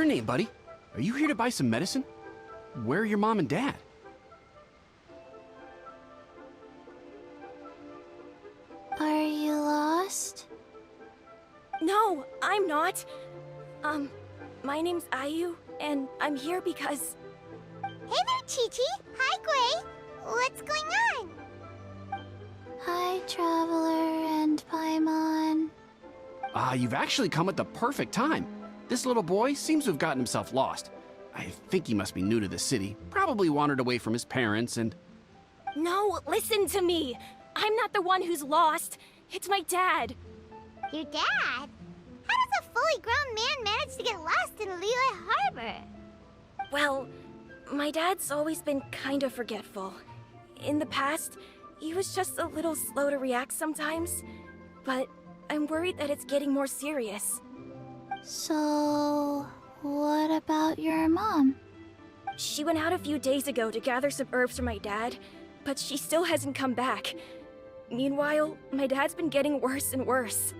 name, buddy? Are you here to buy some medicine? Where are your mom and dad? Are you lost? No, I'm not. My name's Ayu, and I'm here because... Hey there, Chi-Chi. Hi, Gray. What's going on? Hi, Traveler and Paimon. You've actually come at the perfect time. This little boy seems to have gotten himself lost. I think he must be new to the city. Probably wandered away from his parents and... No, listen to me. I'm not the one who's lost. It's my dad. Your dad? How does a fully grown man manage to get lost in Liyue Harbor? Well, my dad's always been kind of forgetful. In the past, he was just a little slow to react sometimes. But I'm worried that it's getting more serious. So, what about your mom? She went out a few days ago to gather some herbs for my dad, but she still hasn't come back. Meanwhile, my dad's been getting worse and worse.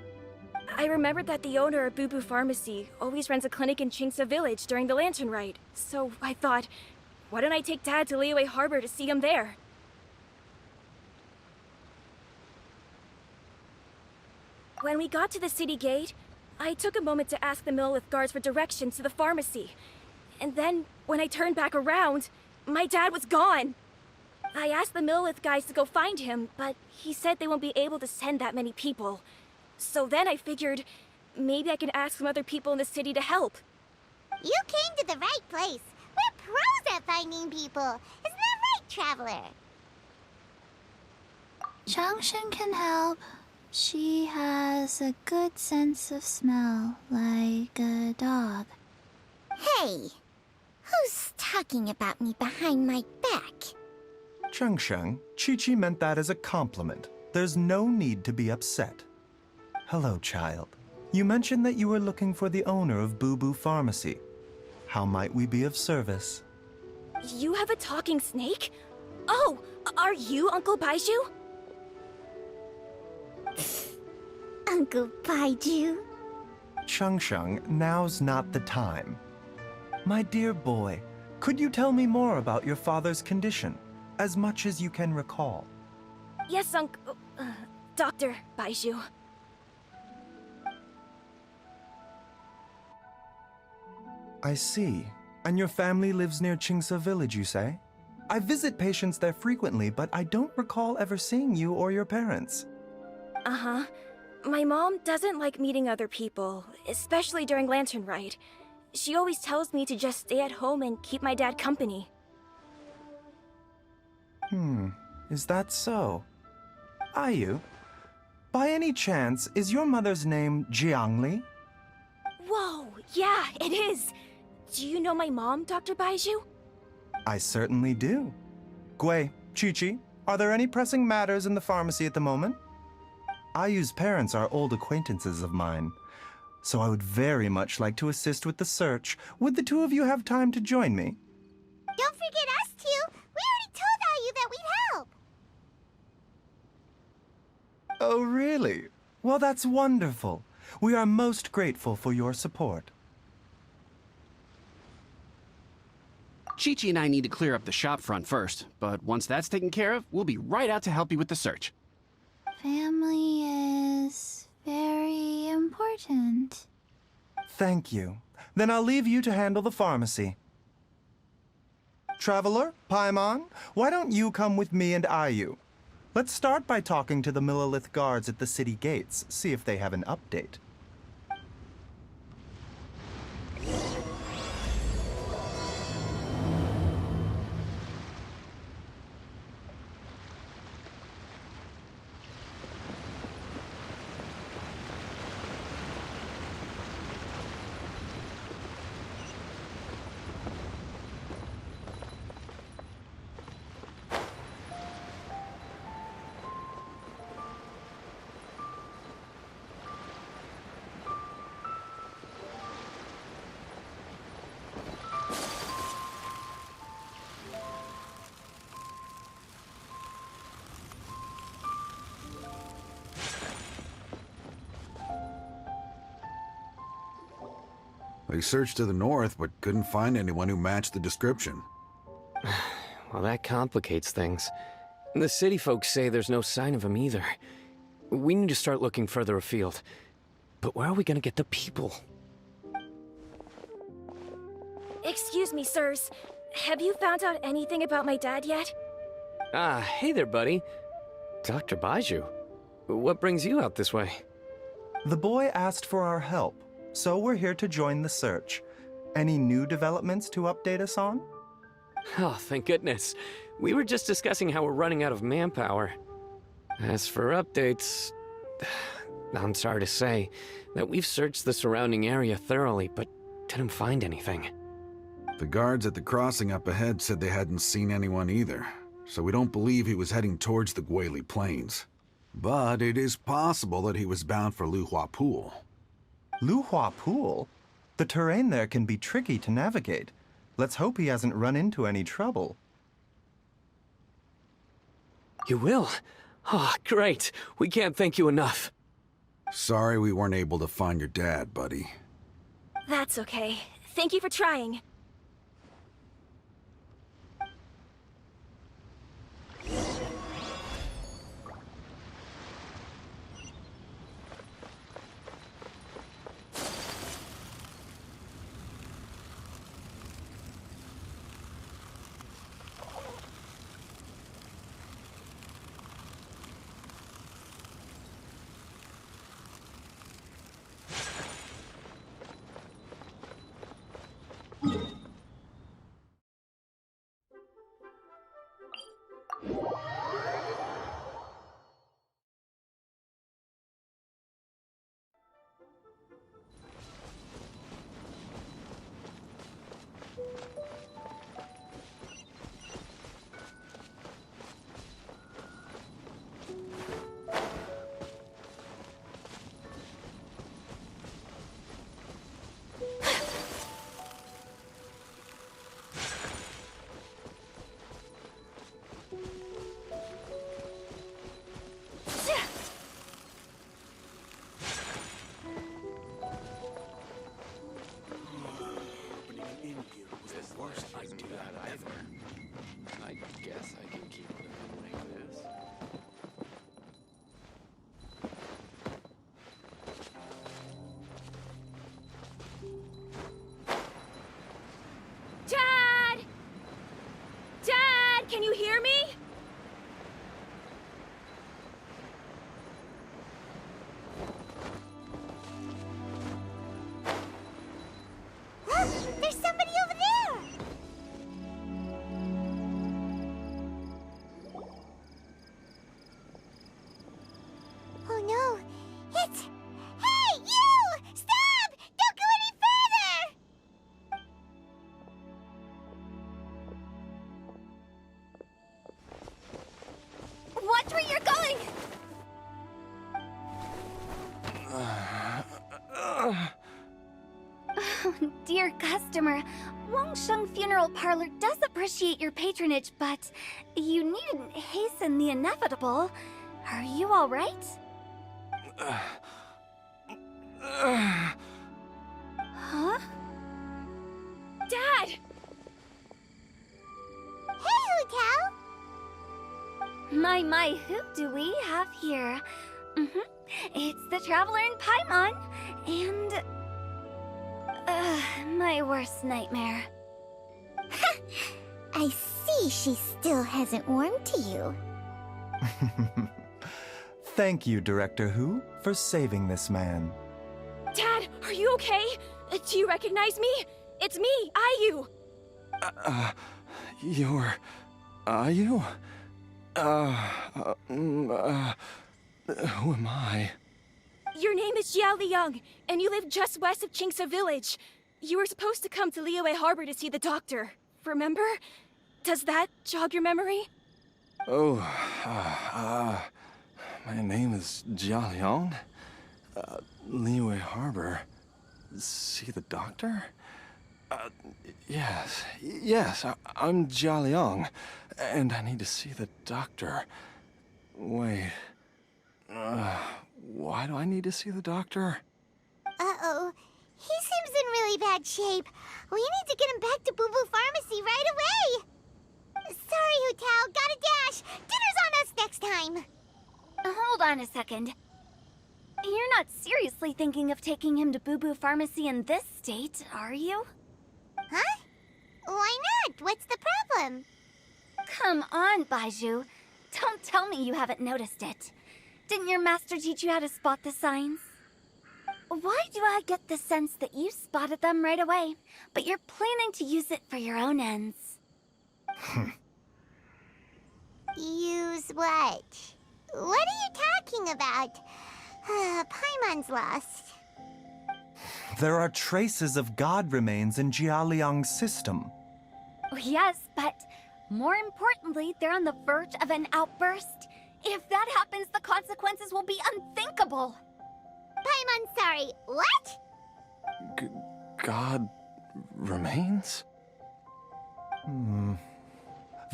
I remembered that the owner of Boo Boo Pharmacy always runs a clinic in Chingsa Village during the Lantern Rite, so I thought, why don't I take Dad to Liyue Harbor to see him there? When we got to the city gate, I took a moment to ask the Millelith guards for directions to the pharmacy. And then, when I turned back around, my dad was gone! I asked the Millelith guys to go find him, but he said they won't be able to send that many people. So then I figured, maybe I can ask some other people in the city to help. You came to the right place. We're pros at finding people. Isn't that right, Traveler? Changshan can help. She has a good sense of smell, like a dog. Hey, who's talking about me behind my back? Changsheng, Chi-Chi meant that as a compliment. There's no need to be upset. Hello, child. You mentioned that you were looking for the owner of Boo Boo Pharmacy. How might we be of service? You have a talking snake? Oh, are you Uncle Baizhu? Uncle Baizhu? Changsheng, now's not the time. My dear boy, could you tell me more about your father's condition, as much as you can recall? Yes, Dr. Baizhu. I see. And your family lives near Chingsa Village, you say? I visit patients there frequently, but I don't recall ever seeing you or your parents. Uh-huh. My mom doesn't like meeting other people, especially during Lantern Rite. She always tells me to just stay at home and keep my dad company. Is that so? Ayu, by any chance, is your mother's name Jiangli? Whoa, yeah, it is! Do you know my mom, Dr. Baizhu? I certainly do. Gui, Chi-Chi, are there any pressing matters in the pharmacy at the moment? Ayu's parents are old acquaintances of mine, so I would very much like to assist with the search. Would the two of you have time to join me? Don't forget us two. We already told Ayu that we'd help. Oh, really? Well, that's wonderful. We are most grateful for your support. Chi-Chi and I need to clear up the shop front first, but once that's taken care of, we'll be right out to help you with the search. Family is very important. Thank you. Then I'll leave you to handle the pharmacy. Traveler, Paimon, why don't you come with me and Ayu? Let's start by talking to the Millelith guards at the city gates, see if they have an update. They searched to the north, but couldn't find anyone who matched the description. Well, that complicates things. The city folks say there's no sign of him either. We need to start looking further afield. But where are we gonna get the people? Excuse me, sirs. Have you found out anything about my dad yet? Ah, hey there, buddy. Dr. Baizhu. What brings you out this way? The boy asked for our help, so we're here to join the search. Any new developments to update us on? Oh, thank goodness. We were just discussing how we're running out of manpower. As for updates, I'm sorry to say that we've searched the surrounding area thoroughly, but didn't find anything. The guards at the crossing up ahead said they hadn't seen anyone either, so we don't believe he was heading towards the Guili Plains. But it is possible that he was bound for Luhua Pool. Luhua Pool? The terrain there can be tricky to navigate. Let's hope he hasn't run into any trouble. You will? Oh, great. We can't thank you enough. Sorry we weren't able to find your dad, buddy. That's okay. Thank you for trying. I guess I can keep living like this. Dad! Dad, can you hear me? There's somebody over there! Oh no, it's... Hey, you! Stop! Don't go any further! Watch where you're going! Dear customer, Wangsheng Funeral Parlor does appreciate your patronage, but you needn't hasten the inevitable. Are you all right? Huh? Dad! Hey, Hu-Tao! My, who do we have here? It's the Traveler in Paimon, and... my worst nightmare. I see she still hasn't warmed to you. Thank you, Director Hu, for saving this man. Dad, are you okay? Do you recognize me? It's me, Ayu! You're... Are you? Who am I? Your name is Xiao Liang, and you live just west of Qingse Village. You were supposed to come to Liyue Harbor to see the doctor. Remember? Does that jog your memory? Oh, my name is Jia Liang. Liyue Harbor. See the doctor? Yes, I'm Jia Liang, and I need to see the doctor. Wait, why do I need to see the doctor? Uh-oh. He seems in really bad shape. We need to get him back to Boo Boo Pharmacy right away. Sorry, Hu Tao. Gotta dash. Dinner's on us next time. Hold on a second. You're not seriously thinking of taking him to Boo Boo Pharmacy in this state, are you? Huh? Why not? What's the problem? Come on, Baizhu. Don't tell me you haven't noticed it. Didn't your master teach you how to spot the signs? Why do I get the sense that you spotted them right away, but you're planning to use it for your own ends? Use what? What are you talking about? Paimon's lost. There are traces of god remains in Jialiang's system. Yes, but more importantly, they're on the verge of an outburst. If that happens, the consequences will be unthinkable. Paimon, sorry. What? God remains?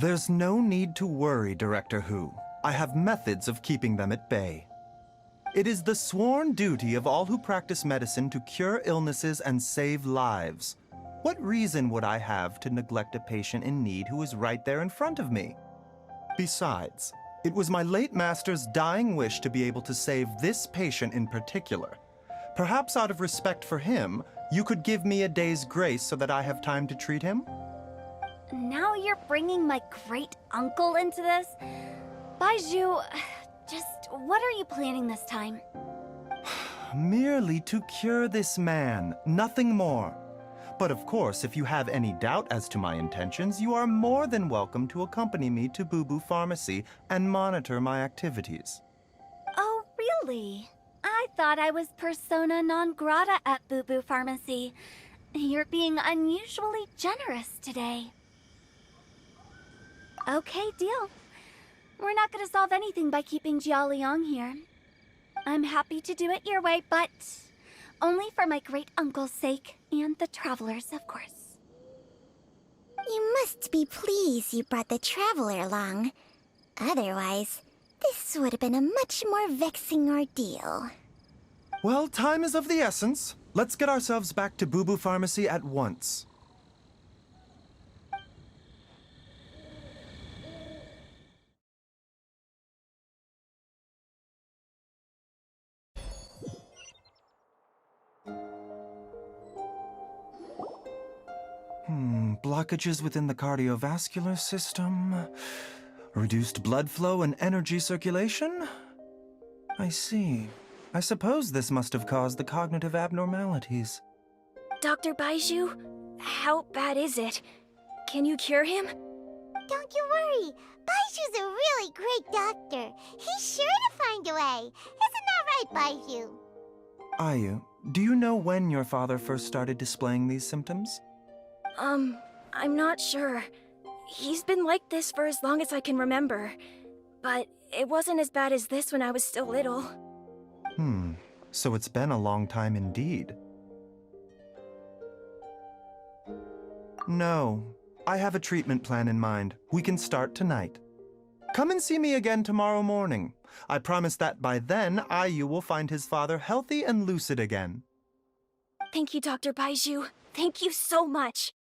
There's no need to worry, Director Hu. I have methods of keeping them at bay. It is the sworn duty of all who practice medicine to cure illnesses and save lives. What reason would I have to neglect a patient in need who is right there in front of me? Besides, it was my late master's dying wish to be able to save this patient in particular. Perhaps out of respect for him, you could give me a day's grace so that I have time to treat him? Now you're bringing my great-uncle into this? Baizhu, just what are you planning this time? Merely to cure this man, nothing more. But of course, if you have any doubt as to my intentions, you are more than welcome to accompany me to Boo Boo Pharmacy and monitor my activities. Oh, really? I thought I was persona non grata at Boo Boo Pharmacy. You're being unusually generous today. Okay, deal. We're not gonna solve anything by keeping Jialiang here. I'm happy to do it your way, but only for my great-uncle's sake, and the travelers, of course. You must be pleased you brought the traveler along. Otherwise, this would have been a much more vexing ordeal. Well, time is of the essence. Let's get ourselves back to Boo Boo Pharmacy at once. Blockages within the cardiovascular system, reduced blood flow and energy circulation? I see. I suppose this must have caused the cognitive abnormalities. Dr. Baizhu, how bad is it? Can you cure him? Don't you worry. Baizhu's a really great doctor. He's sure to find a way. Isn't that right, Baizhu? Ayu, do you know when your father first started displaying these symptoms? I'm not sure. He's been like this for as long as I can remember. But it wasn't as bad as this when I was still little. So it's been a long time indeed. No, I have a treatment plan in mind. We can start tonight. Come and see me again tomorrow morning. I promise that by then, Ayu will find his father healthy and lucid again. Thank you, Dr. Baizhu. Thank you so much.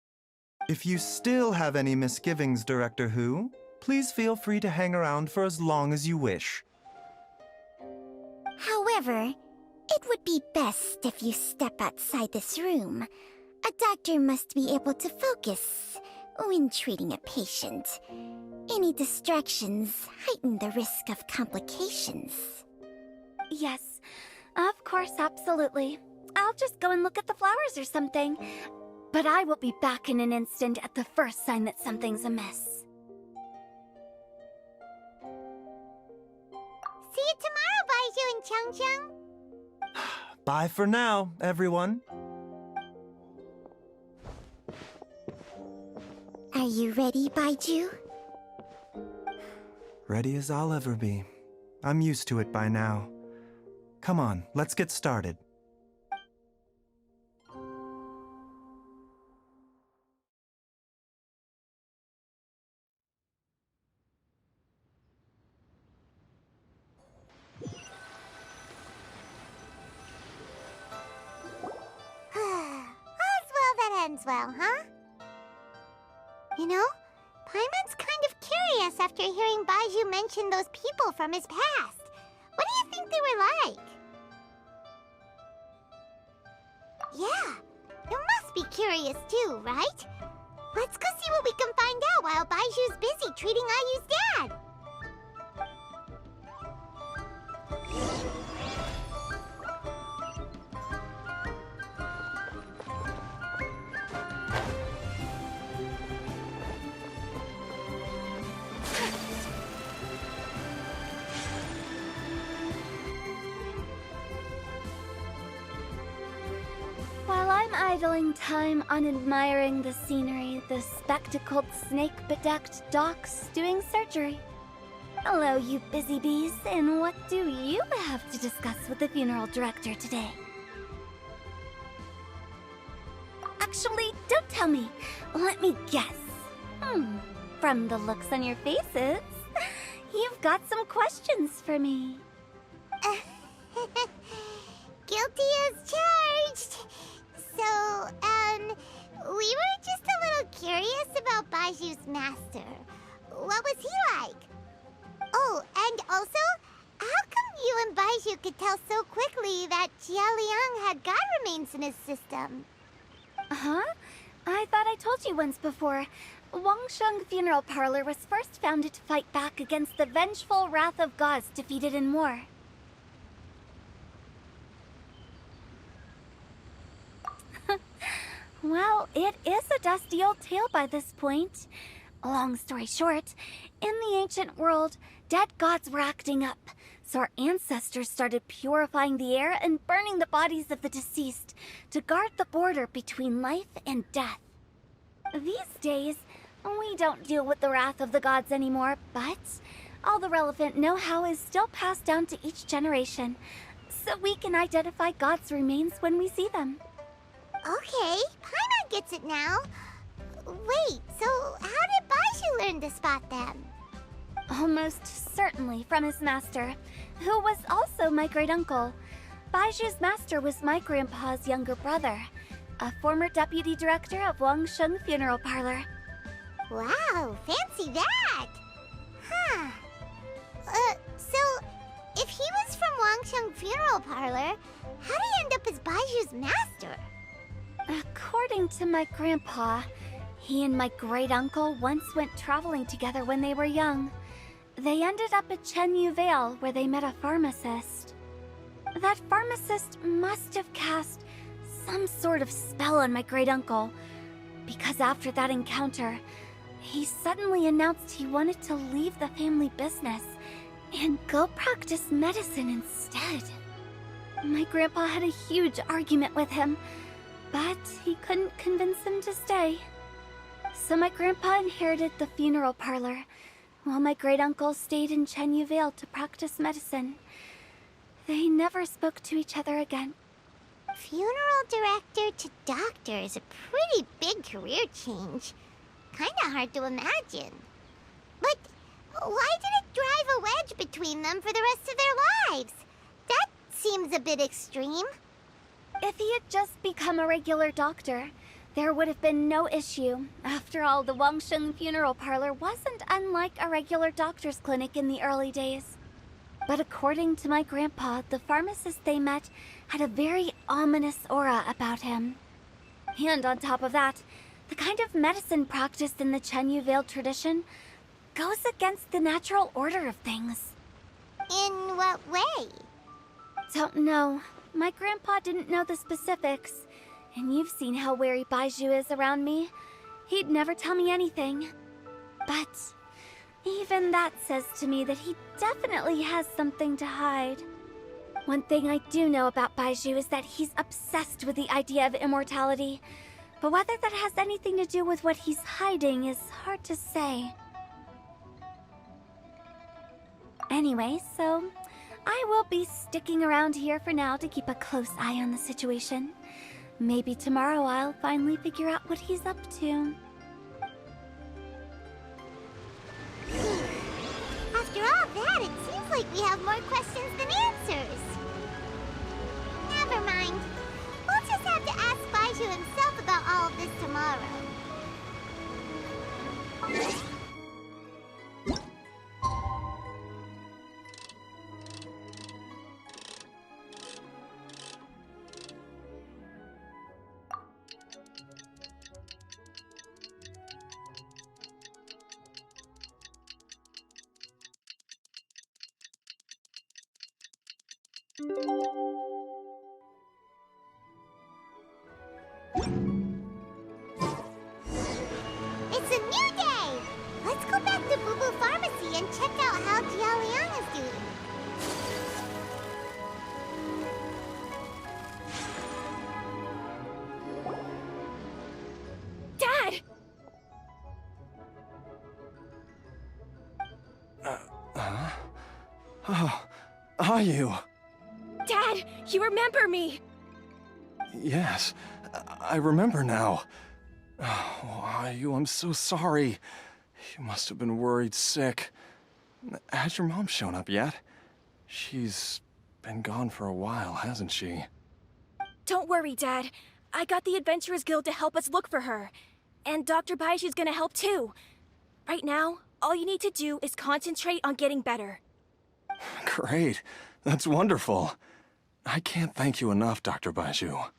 If you still have any misgivings, Director Hu, please feel free to hang around for as long as you wish. However, it would be best if you step outside this room. A doctor must be able to focus when treating a patient. Any distractions heighten the risk of complications. Yes, of course, absolutely. I'll just go and look at the flowers or something. But I will be back in an instant at the first sign that something's amiss. See you tomorrow, Baizhu and Changcheng. Bye for now, everyone. Are you ready, Baizhu? Ready as I'll ever be. I'm used to it by now. Come on, let's get started. ends well, huh? You know, Paimon's kind of curious after hearing Baizhu mention those people from his past. What do you think they were like? Yeah, you must be curious too, right? Let's go see what we can find out while Baizhu's busy treating Ayu's dad. While I'm idling time on admiring the scenery, the spectacled snake-bedecked doc's doing surgery. Hello, you busy bees, and what do you have to discuss with the funeral director today? Actually, don't tell me. Let me guess. From the looks on your faces, you've got some questions for me. Guilty as charged. So, we were just a little curious about Baizhu's master. What was he like? Oh, and also, how come you and Baizhu could tell so quickly that Jia Liang had god remains in his system? Huh? I thought I told you once before. Wangsheng Funeral Parlor was first founded to fight back against the vengeful wrath of gods defeated in war. Well, it is a dusty old tale by this point. Long story short, in the ancient world, dead gods were acting up, so our ancestors started purifying the air and burning the bodies of the deceased to guard the border between life and death. These days, we don't deal with the wrath of the gods anymore, but all the relevant know-how is still passed down to each generation, so we can identify gods' remains when we see them. Okay, Paimon gets it now. Wait, so how did Baizhu learn to spot them? Almost certainly from his master, who was also my great-uncle. Baizhu's master was my grandpa's younger brother, a former deputy director of Wangsheng Funeral Parlor. Wow, fancy that! Huh. So, if he was from Wangsheng Funeral Parlor, how did he end up as Baizhu's master? According to my grandpa, he and my great-uncle once went traveling together when they were young. They ended up at Chenyu Vale, where they met a pharmacist. That pharmacist must have cast some sort of spell on my great-uncle, because after that encounter, he suddenly announced he wanted to leave the family business and go practice medicine instead. My grandpa had a huge argument with him, but he couldn't convince him to stay. So my grandpa inherited the funeral parlor, while my great-uncle stayed in Chenyu Vale to practice medicine. They never spoke to each other again. Funeral director to doctor is a pretty big career change. Kinda hard to imagine. But why did it drive a wedge between them for the rest of their lives? That seems a bit extreme. If he had just become a regular doctor, there would have been no issue. After all, the Wangsheng Funeral Parlor wasn't unlike a regular doctor's clinic in the early days. But according to my grandpa, the pharmacist they met had a very ominous aura about him. And on top of that, the kind of medicine practiced in the Chenyu Vale tradition goes against the natural order of things. In what way? Don't know. My grandpa didn't know the specifics, and you've seen how wary Baizhu is around me. He'd never tell me anything. But even that says to me that he definitely has something to hide. One thing I do know about Baizhu is that he's obsessed with the idea of immortality, but whether that has anything to do with what he's hiding is hard to say. Anyway, so I will be sticking around here for now to keep a close eye on the situation. Maybe tomorrow I'll finally figure out what he's up to. After all that, it seems like we have more questions than answers. Never mind. We'll just have to ask Baizhu himself about all of this tomorrow. It's a new day! Let's go back to Boo Boo Pharmacy and check out how Jialiang is doing. Dad! Oh, are you? Dad, you remember me! Yes, I remember now. Oh, are you? I'm so sorry. You must have been worried sick. Has your mom shown up yet? She's been gone for a while, hasn't she? Don't worry, Dad. I got the Adventurers Guild to help us look for her. And Dr. Baizhu's gonna help too. Right now, all you need to do is concentrate on getting better. Great. That's wonderful. I can't thank you enough, Dr. Baizhu.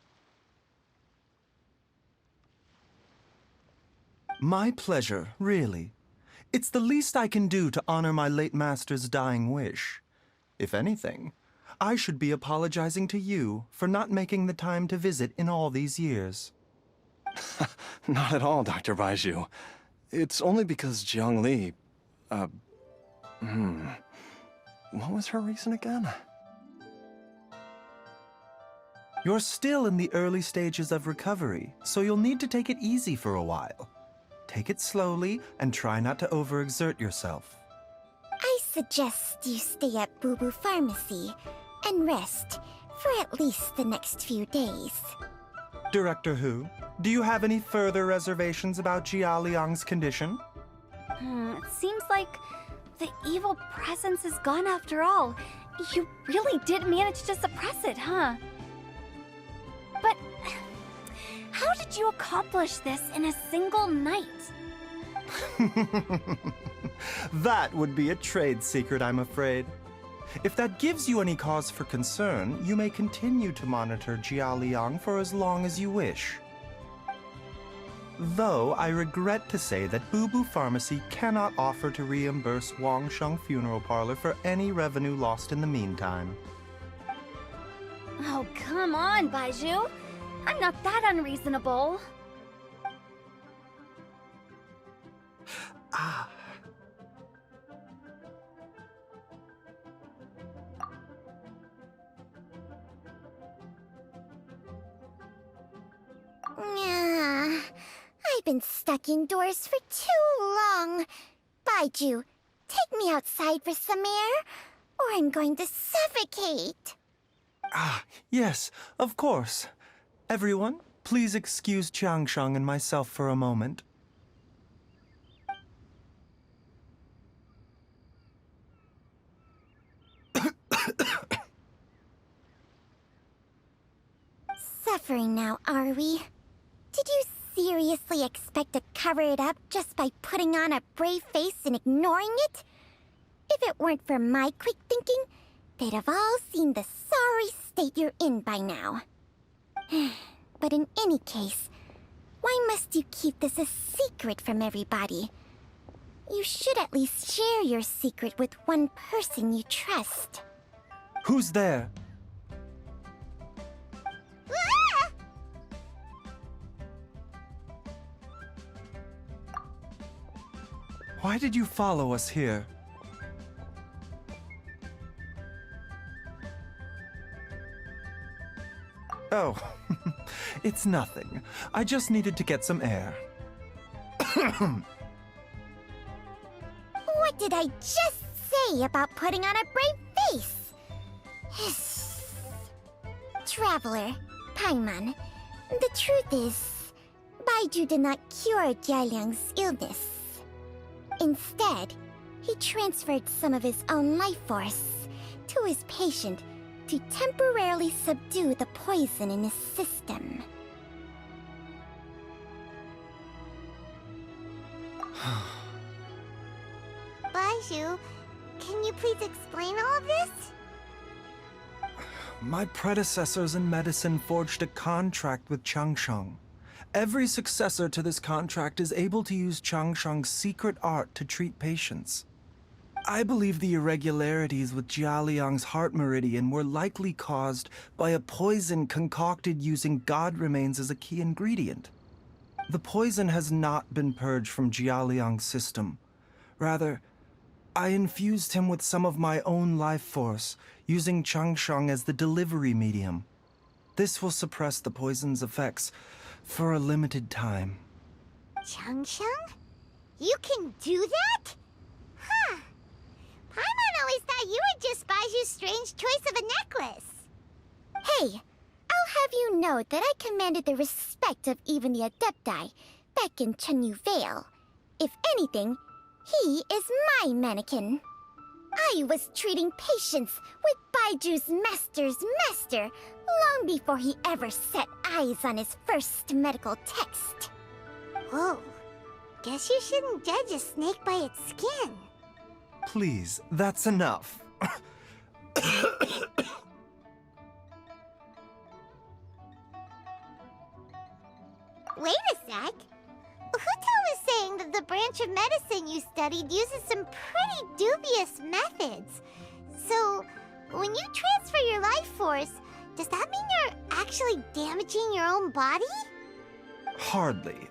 My pleasure, really. It's the least I can do to honor my late master's dying wish. If anything, I should be apologizing to you for not making the time to visit in all these years. Not at all, Dr. Baizhu. It's only because Jiang Li... What was her reason again? You're still in the early stages of recovery, so you'll need to take it easy for a while. Take it slowly and try not to overexert yourself. I suggest you stay at Boo Boo Pharmacy and rest for at least the next few days. Director Hu, do you have any further reservations about Jia Liang's condition? It seems like the evil presence is gone after all. You really did manage to suppress it, huh? But how did you accomplish this in a single night? That would be a trade secret, I'm afraid. If that gives you any cause for concern, you may continue to monitor Jia Liang for as long as you wish. Though I regret to say that Boo Boo Pharmacy cannot offer to reimburse Wangsheng Funeral Parlor for any revenue lost in the meantime. Oh, come on, Baizhu. I'm not that unreasonable. Ah. I've been stuck indoors for too long. Baizhu, take me outside for some air, or I'm going to suffocate. Yes, of course. Everyone, please excuse Changsheng and myself for a moment. Suffering now, are we? Did you seriously expect to cover it up just by putting on a brave face and ignoring it? If it weren't for my quick thinking, they'd have all seen the sorry state you're in by now. But in any case, why must you keep this a secret from everybody? You should at least share your secret with one person you trust. Who's there? Ah! Why did you follow us here? Oh, it's nothing. I just needed to get some air. What did I just say about putting on a brave face? Traveler, Paimon, the truth is, Baizhu did not cure Jialiang's illness. Instead, he transferred some of his own life force to his patient to temporarily subdue the poison in his system. Baizhu. Can you please explain all of this? My predecessors in medicine forged a contract with Changsheng. Every successor to this contract is able to use Changsheng's secret art to treat patients. I believe the irregularities with Jialiang's heart meridian were likely caused by a poison concocted using god remains as a key ingredient. The poison has not been purged from Jialiang's system. Rather, I infused him with some of my own life force, using Changsheng as the delivery medium. This will suppress the poison's effects for a limited time. Changsheng? You can do that? Huh. Paimon always thought you were just Baiju's strange choice of a necklace. Hey, I'll have you know that I commanded the respect of even the Adepti back in Chenyu Vale. If anything, he is my mannequin. I was treating patients with Baiju's master's master long before he ever set eyes on his first medical text. Whoa. Guess you shouldn't judge a snake by its skin. Please, that's enough. Wait a sec. Huto was saying that the branch of medicine you studied uses some pretty dubious methods. So, when you transfer your life force, does that mean you're actually damaging your own body? Hardly.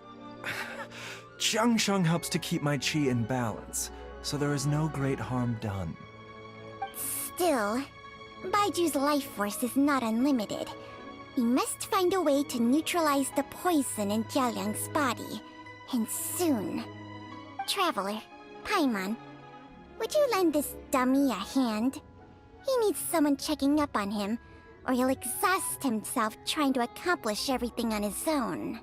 Changsheng helps to keep my chi in balance, so there is no great harm done. Still, Baiju's life force is not unlimited. We must find a way to neutralize the poison in Jialiang's body. And soon. Traveler, Paimon, would you lend this dummy a hand? He needs someone checking up on him, or he'll exhaust himself trying to accomplish everything on his own.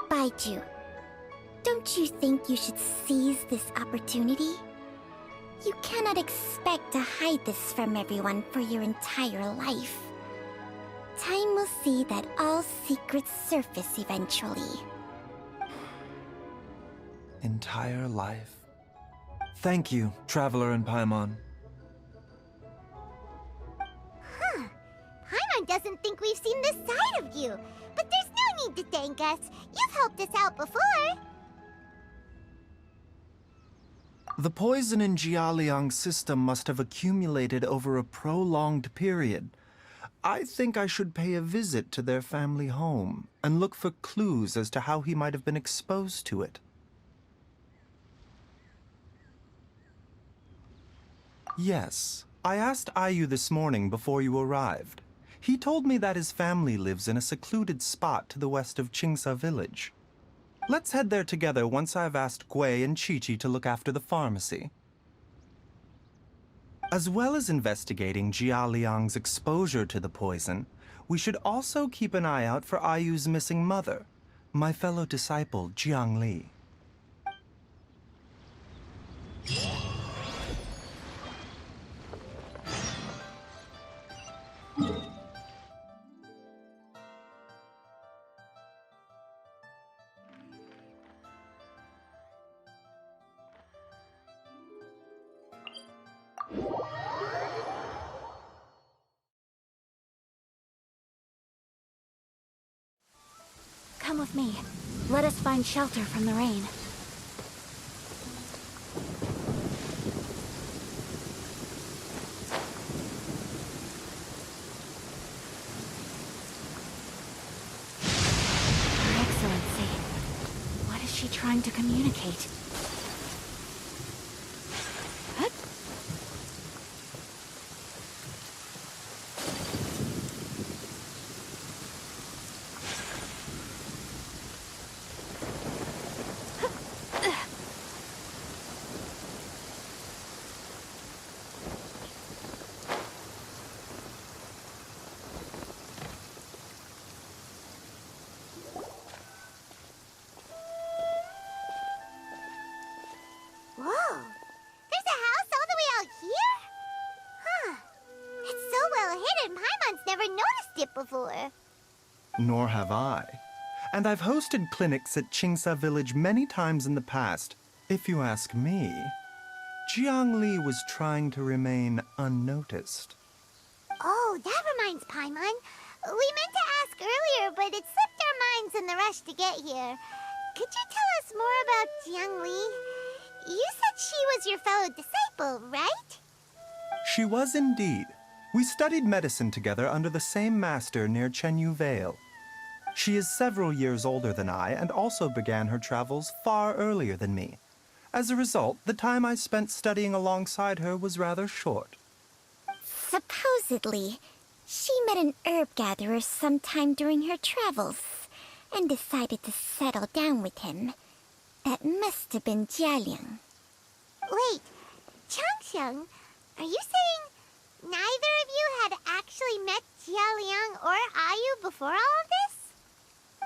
Baizhu, don't you think you should seize this opportunity? You cannot expect to hide this from everyone for your entire life. Time will see that all secrets surface eventually. Entire life. Thank you, Traveler and Paimon. Huh. Paimon doesn't think we've seen this side of you. But there's no need to thank us. You've helped us out before. The poison in Jialiang's system must have accumulated over a prolonged period. I think I should pay a visit to their family home and look for clues as to how he might have been exposed to it. Yes, I asked Ayu this morning before you arrived. He told me that his family lives in a secluded spot to the west of Qingsa village. Let's head there together once I've asked Gui and Qiqi to look after the pharmacy. As well as investigating Jialiang's exposure to the poison, we should also keep an eye out for Ayu's missing mother, my fellow disciple Jiangli. Come with me. Let us find shelter from the rain. Your Excellency, what is she trying to communicate? Whoa! There's a house all the way out here? Huh. It's so well hidden, Paimon's never noticed it before. Nor have I. And I've hosted clinics at Qingsa Village many times in the past. If you ask me, Jiangli was trying to remain unnoticed. Oh, that reminds Paimon. We meant to ask earlier, but it slipped our minds in the rush to get here. Could you tell us more about Jiangli? You said she was your fellow disciple, right? She was indeed. We studied medicine together under the same master near Chenyu Vale. She is several years older than I and also began her travels far earlier than me. As a result, the time I spent studying alongside her was rather short. Supposedly, she met an herb gatherer sometime during her travels and decided to settle down with him. That must have been Jialiang. Wait, Changsheng, are you saying neither of you had actually met Jialiang or Ayu before all of this?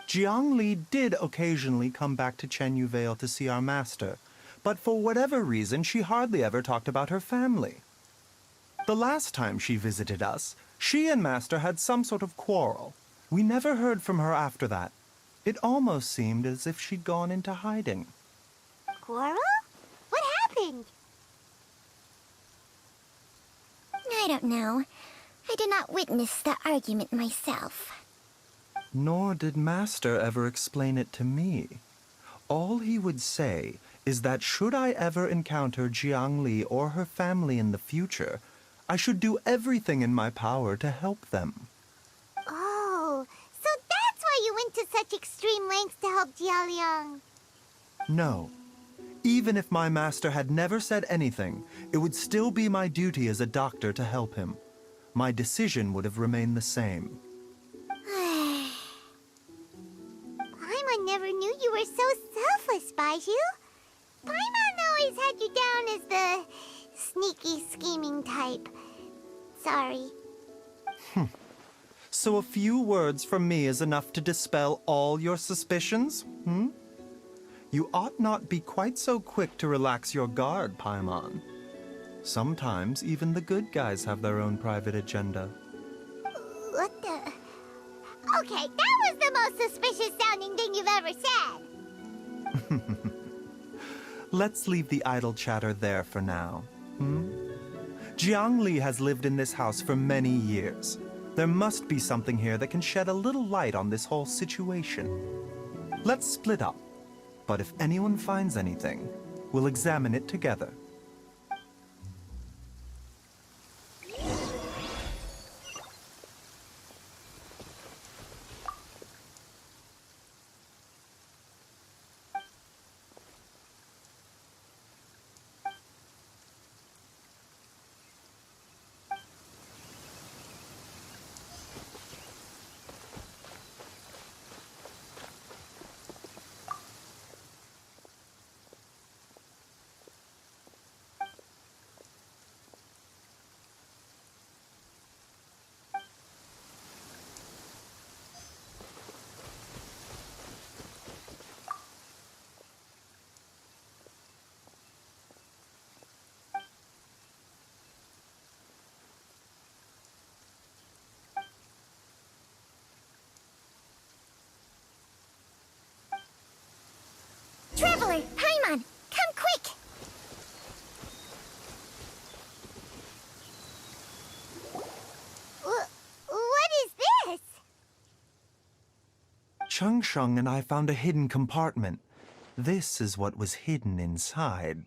Jiangli did occasionally come back to Chenyu Vale to see our master, but for whatever reason, she hardly ever talked about her family. The last time she visited us, she and Master had some sort of quarrel. We never heard from her after that. It almost seemed as if she'd gone into hiding. Quarrel? What happened? I don't know. I did not witness the argument myself. Nor did Master ever explain it to me. All he would say is that should I ever encounter Jiangli or her family in the future, I should do everything in my power to help them. Oh, so that's why you went to such extreme lengths to help Jialiang. No. Even if my master had never said anything, it would still be my duty as a doctor to help him. My decision would have remained the same. Paimon never knew you were so selfless, Baizhu. Paimon always had you down as the sneaky, scheming type. Sorry. So a few words from me is enough to dispel all your suspicions, You ought not be quite so quick to relax your guard, Paimon. Sometimes even the good guys have their own private agenda. What the... Okay, that was the most suspicious sounding thing you've ever said. Let's leave the idle chatter there for now. Jiangli has lived in this house for many years. There must be something here that can shed a little light on this whole situation. Let's split up. But if anyone finds anything, we'll examine it together. Traveler, Paimon, come quick! What is this? Changsheng and I found a hidden compartment. This is what was hidden inside.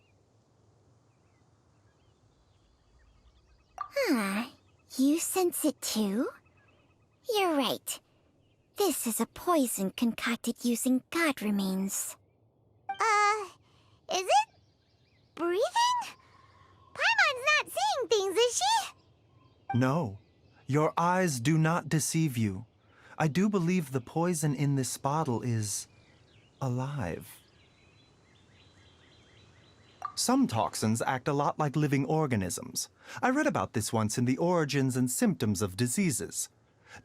You sense it too? You're right. This is a poison concocted using god remains. Is it breathing? Paimon's not seeing things, is she? No, your eyes do not deceive you. I do believe the poison in this bottle is alive. Some toxins act a lot like living organisms. I read about this once in the Origins and Symptoms of Diseases.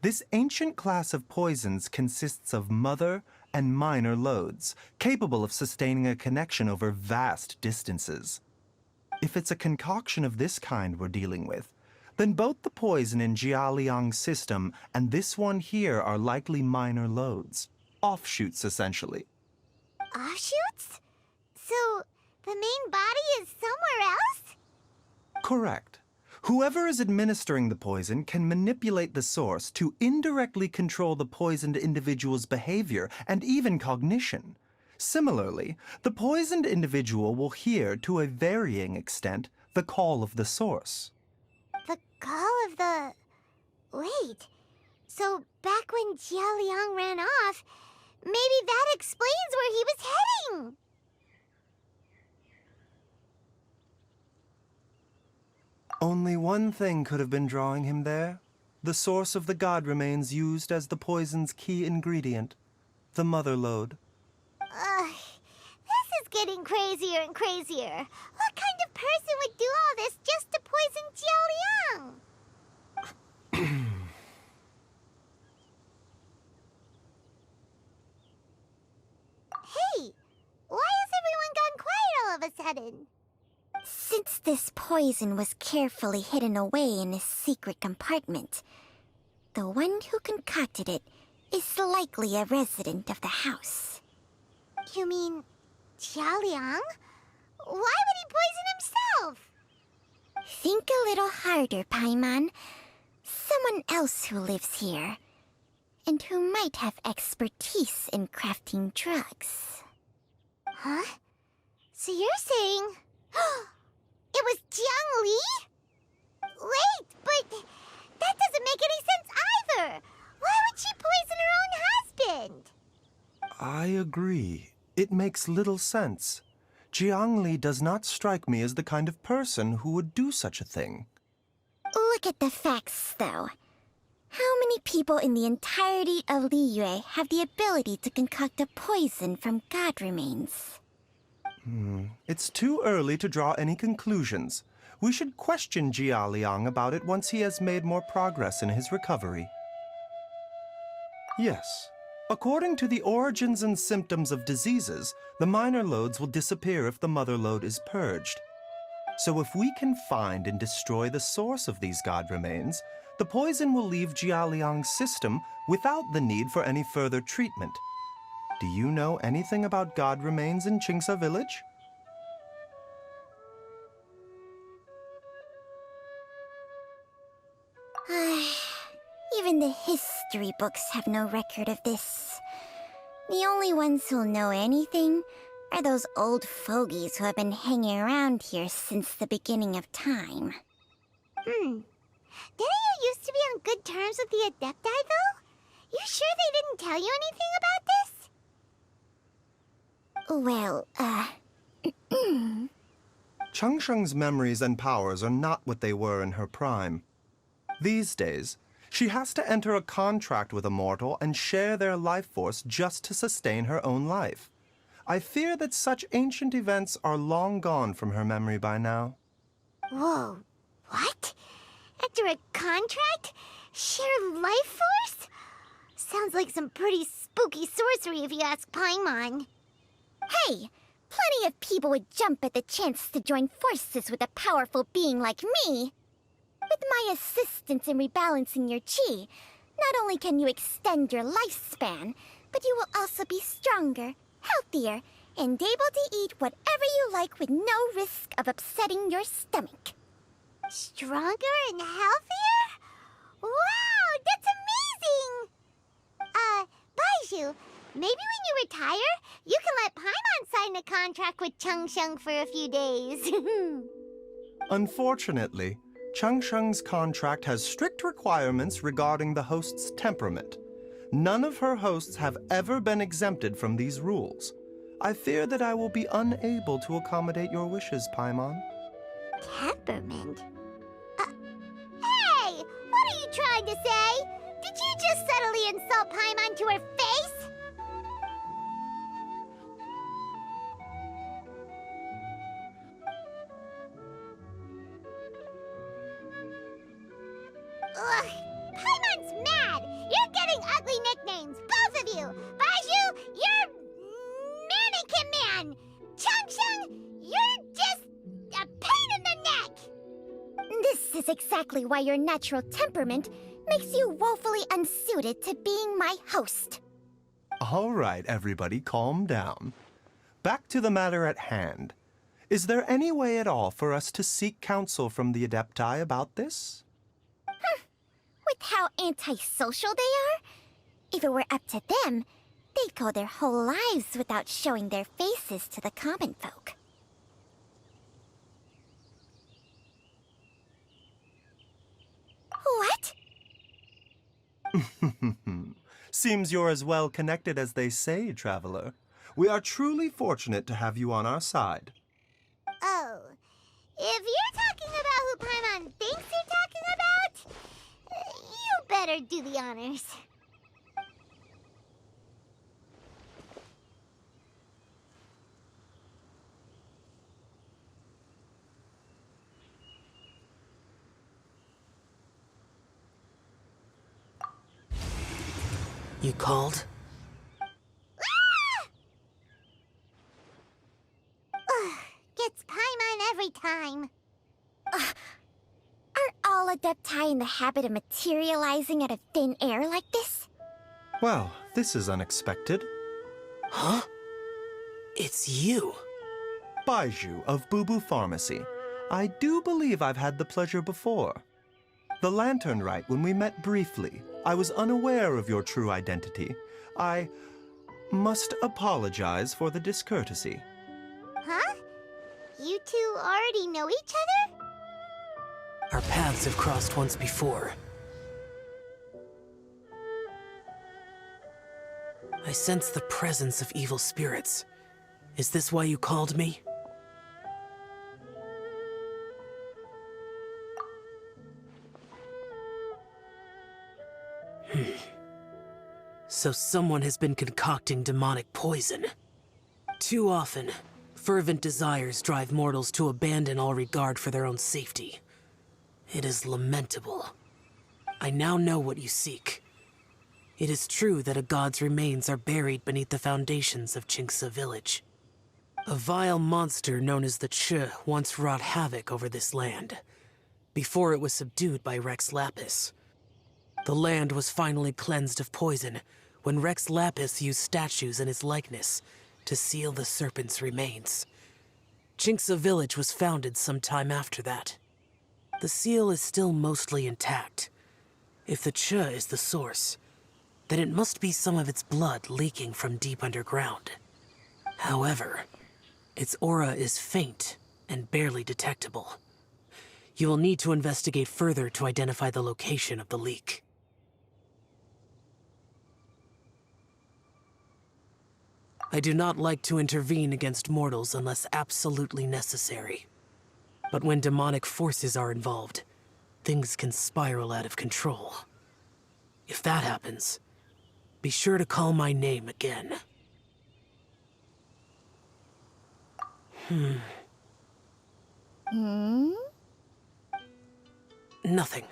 This ancient class of poisons consists of mother and minor loads, capable of sustaining a connection over vast distances. If it's a concoction of this kind we're dealing with, then both the poison in Jialiang's system and this one here are likely minor loads. offshoots, essentially. Offshoots? So, the main body is somewhere else? Correct. Whoever is administering the poison can manipulate the source to indirectly control the poisoned individual's behavior and even cognition. Similarly, the poisoned individual will hear, to a varying extent, the call of the source. The call of the... Wait. So, back when Jia Liang ran off, maybe that explains where he was heading! Only one thing could have been drawing him there. The source of the god remains used as the poison's key ingredient, the mother lode. This is getting crazier and crazier. What kind of person would do all this just to poison Jia Liang? Hey, why has everyone gone quiet all of a sudden? Since this poison was carefully hidden away in a secret compartment, the one who concocted it is likely a resident of the house. You mean Jia Liang? Why would he poison himself? Think a little harder, Paimon. Someone else who lives here, and who might have expertise in crafting drugs. Huh? So you're saying... it was Jiang Li? Wait, but that doesn't make any sense either! Why would she poison her own husband? I agree. It makes little sense. Jiang Li does not strike me as the kind of person who would do such a thing. Look at the facts, though. How many people in the entirety of Liyue have the ability to concoct a poison from god remains? It's too early to draw any conclusions. We should question Jia Liang about it once he has made more progress in his recovery. Yes. According to the origins and symptoms of diseases, the minor lodes will disappear if the mother lode is purged. So if we can find and destroy the source of these god remains, the poison will leave Jia Liang's system without the need for any further treatment. Do you know anything about god remains in Qingsa village? Even the history books have no record of this. The only ones who'll know anything are those old fogies who have been hanging around here since the beginning of time. Didn't you used to be on good terms with the Adepti, though? You sure they didn't tell you anything about this? Well, Changsheng's memories and powers are not what they were in her prime. These days, she has to enter a contract with a mortal and share their life force just to sustain her own life. I fear that such ancient events are long gone from her memory by now. Whoa, what? Enter a contract? Share life force? Sounds like some pretty spooky sorcery if you ask Paimon. Hey, plenty of people would jump at the chance to join forces with a powerful being like me. With my assistance in rebalancing your chi, not only can you extend your lifespan, but you will also be stronger, healthier, and able to eat whatever you like with no risk of upsetting your stomach. Stronger and healthier? Wow, that's amazing! Baizhu, maybe when you retire, you can let Paimon sign a contract with Changsheng for a few days. Unfortunately, Changsheng's contract has strict requirements regarding the host's temperament. None of her hosts have ever been exempted from these rules. I fear that I will be unable to accommodate your wishes, Paimon. Temperament? Hey! What are you trying to say? Did you just subtly insult Paimon to her face? Ugh, Paimon's mad! You're getting ugly nicknames, both of you! Baizhu, you're Mannequin Man! Changsheng, you're just a pain in the neck! This is exactly why your natural temperament makes you woefully unsuited to being my host. All right, everybody, calm down. Back to the matter at hand. Is there any way at all for us to seek counsel from the Adepti about this? With how antisocial they are? If it were up to them, they'd go their whole lives without showing their faces to the common folk. What? Seems you're as well connected as they say, traveler. We are truly fortunate to have you on our side. Oh, if you're talking about who Paimon thinks you're talking about, you better do the honors. You called? Gets Paimon every time. Are all Adepti in the habit of materializing out of thin air like this? Well, this is unexpected. Huh? It's you. Baizhu of Bubu Pharmacy. I do believe I've had the pleasure before. The Lantern Rite, when we met briefly, I was unaware of your true identity. I must apologize for the discourtesy. Huh? You two already know each other? Our paths have crossed once before. I sense the presence of evil spirits. Is this why you called me? So someone has been concocting demonic poison. Too often, fervent desires drive mortals to abandon all regard for their own safety. It is lamentable. I now know what you seek. It is true that a god's remains are buried beneath the foundations of Qingce village. A vile monster known as the Che once wrought havoc over this land, before it was subdued by Rex Lapis. The land was finally cleansed of poison when Rex Lapis used statues in his likeness to seal the serpent's remains. Qingce village was founded some time after that. The seal is still mostly intact. If the Che is the source, then it must be some of its blood leaking from deep underground. However, its aura is faint and barely detectable. You will need to investigate further to identify the location of the leak. I do not like to intervene against mortals unless absolutely necessary. But when demonic forces are involved, things can spiral out of control. If that happens, be sure to call my name again. Nothing.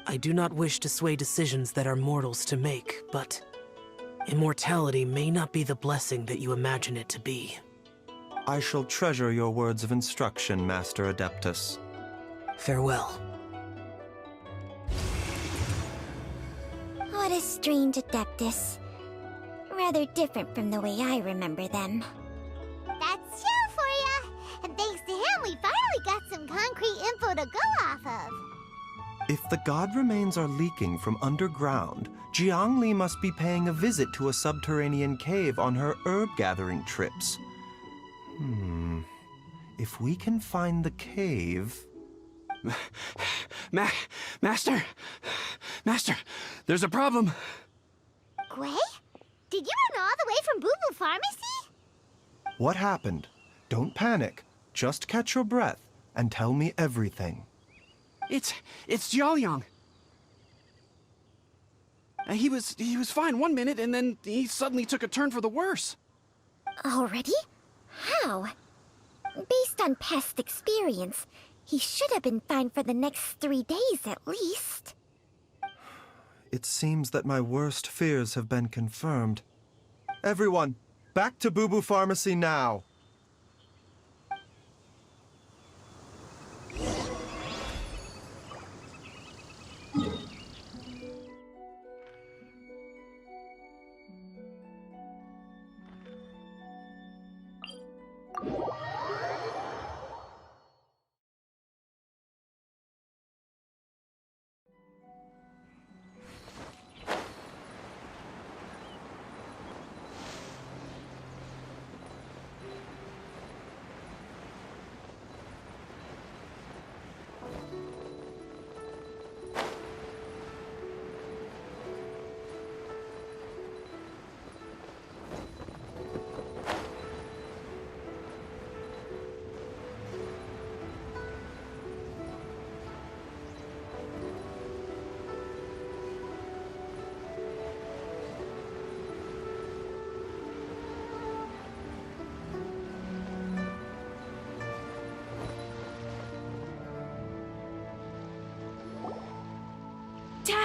I do not wish to sway decisions that are mortals to make, but immortality may not be the blessing that you imagine it to be. I shall treasure your words of instruction, Master Adeptus. Farewell. What a strange Adeptus. Rather different from the way I remember them. That's chill for ya! And thanks to him, we finally got some concrete info to go off of. If the god remains are leaking from underground, Jiangli must be paying a visit to a subterranean cave on her herb-gathering trips. If we can find the cave... Master! Master, there's a problem. Gwei? Did you run all the way from Bubu Pharmacy? What happened? Don't panic. Just catch your breath and tell me everything. It's Jiaoyang. He was fine one minute, and then he suddenly took a turn for the worse. Already? How? Based on past experience, he should have been fine for the next 3 days at least. It seems that my worst fears have been confirmed. Everyone, back to Bubu Pharmacy now!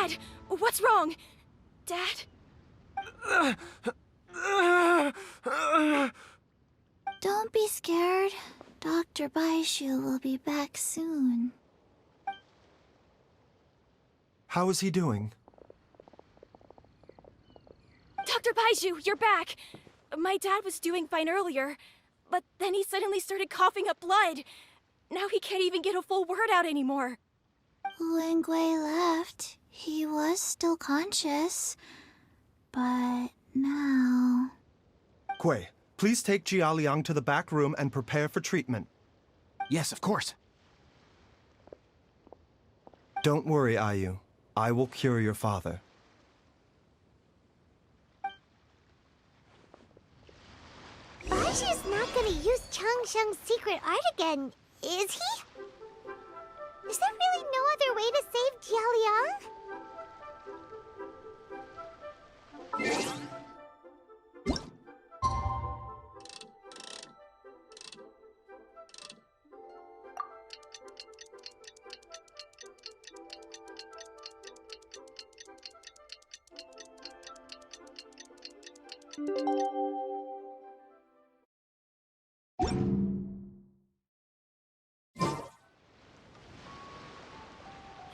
Dad! What's wrong? Dad? Don't be scared. Dr. Baizhu will be back soon. How is he doing? Dr. Baizhu, you're back! My dad was doing fine earlier, but then he suddenly started coughing up blood. Now he can't even get a full word out anymore. When Gui left, he was still conscious. But now... Gui, please take Jialiang to the back room and prepare for treatment. Yes, of course. Don't worry, Ayu. I will cure your father. Baizhu's not gonna use Changsheng's secret art again, is he? Is there really no other way to save Jialiang?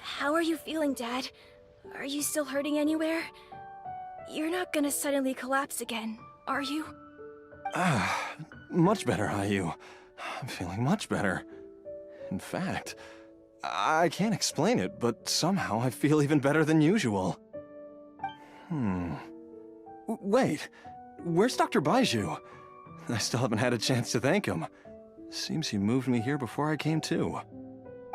How are you feeling, Dad? Are you still hurting anywhere? You're not gonna suddenly collapse again, are you? Much better, Ayu. I'm feeling much better. In fact, I can't explain it, but somehow I feel even better than usual. Wait, where's Dr. Baizhu? I still haven't had a chance to thank him. Seems he moved me here before I came to.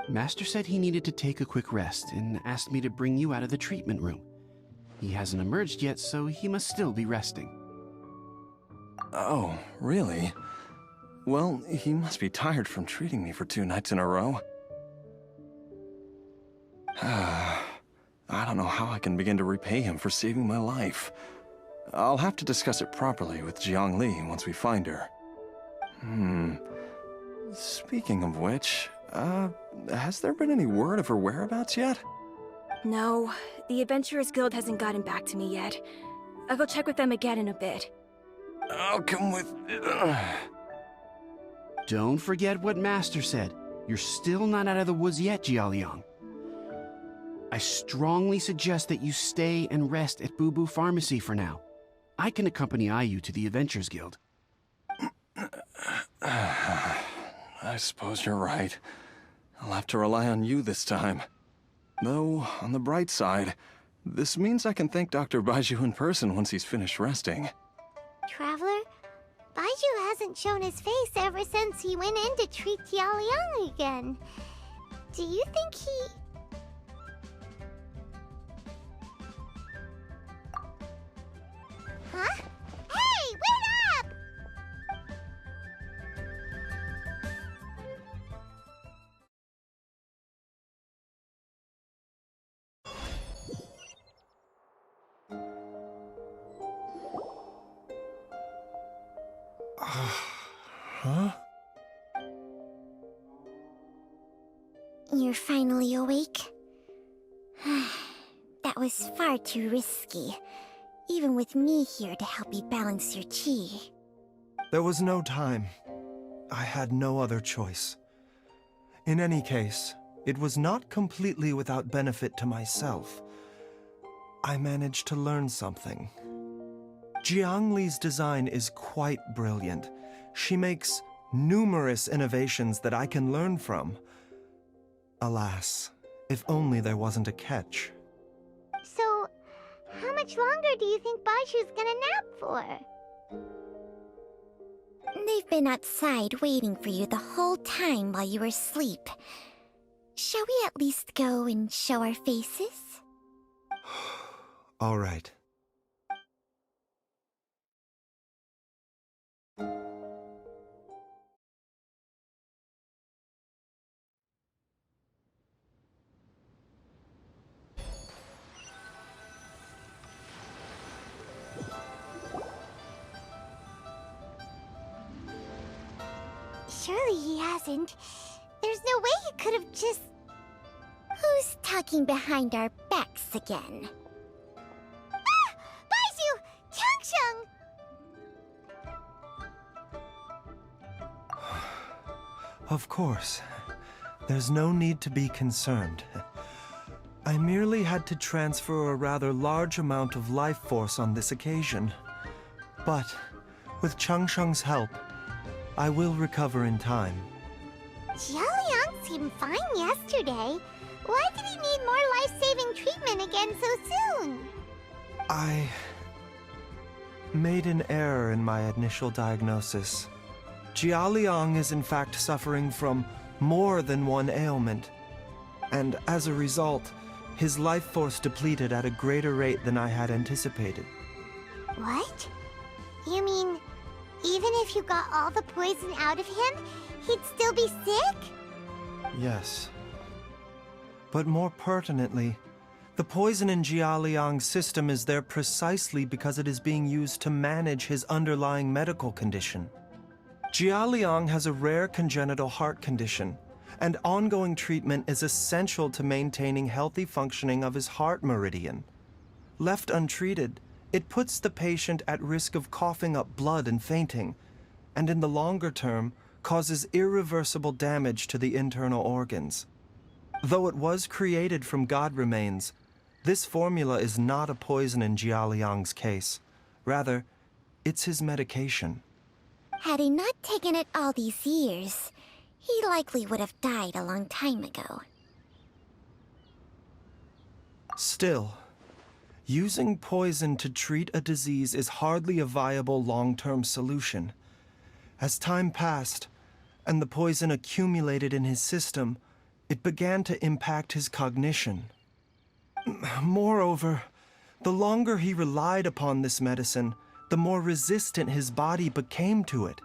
Master said he needed to take a quick rest and asked me to bring you out of the treatment room. He hasn't emerged yet, so he must still be resting. Oh, really? Well, he must be tired from treating me for 2 nights in a row. I don't know how I can begin to repay him for saving my life. I'll have to discuss it properly with Jiangli once we find her. Speaking of which, has there been any word of her whereabouts yet? No, the Adventurers Guild hasn't gotten back to me yet. I'll go check with them again in a bit. I'll come with... Don't forget what Master said. You're still not out of the woods yet, Jialiang. I strongly suggest that you stay and rest at Boo Boo Pharmacy for now. I can accompany Ayu to the Adventurers Guild. I suppose you're right. I'll have to rely on you this time. Though, on the bright side, this means I can thank Dr. Baizhu in person once he's finished resting. Traveler, Baizhu hasn't shown his face ever since he went in to treat Jialiang again. Do you think he... Huh? Hey, wait up! Huh? You're finally awake? That was far too risky, even with me here to help you balance your chi. There was no time. I had no other choice. In any case, it was not completely without benefit to myself. I managed to learn something. Jiangli's design is quite brilliant. She makes numerous innovations that I can learn from. Alas, if only there wasn't a catch. So, how much longer do you think Baizhu's gonna nap for? They've been outside waiting for you the whole time while you were asleep. Shall we at least go and show our faces? All right. Surely he hasn't. There's no way he could have just... Who Who's talking behind our backs again? Ah! Baizhu! Changsheng! Of course. There's no need to be concerned. I merely had to transfer a rather large amount of life force on this occasion. But, with Changsheng's help, I will recover in time. Jialiang seemed fine yesterday. Why did he need more life-saving treatment again so soon? I made an error in my initial diagnosis. Jialiang is in fact suffering from more than one ailment. And as a result, his life force depleted at a greater rate than I had anticipated. What? You mean, even if you got all the poison out of him, he'd still be sick? Yes. But more pertinently, the poison in Jialiang's system is there precisely because it is being used to manage his underlying medical condition. Jialiang has a rare congenital heart condition, and ongoing treatment is essential to maintaining healthy functioning of his heart meridian. Left untreated, it puts the patient at risk of coughing up blood and fainting, and in the longer term, causes irreversible damage to the internal organs. Though it was created from God remains, this formula is not a poison in Jialiang's case. Rather, it's his medication. Had he not taken it all these years, he likely would have died a long time ago. Still, using poison to treat a disease is hardly a viable long-term solution. As time passed, and the poison accumulated in his system, it began to impact his cognition. Moreover, the longer he relied upon this medicine, the more resistant his body became to it.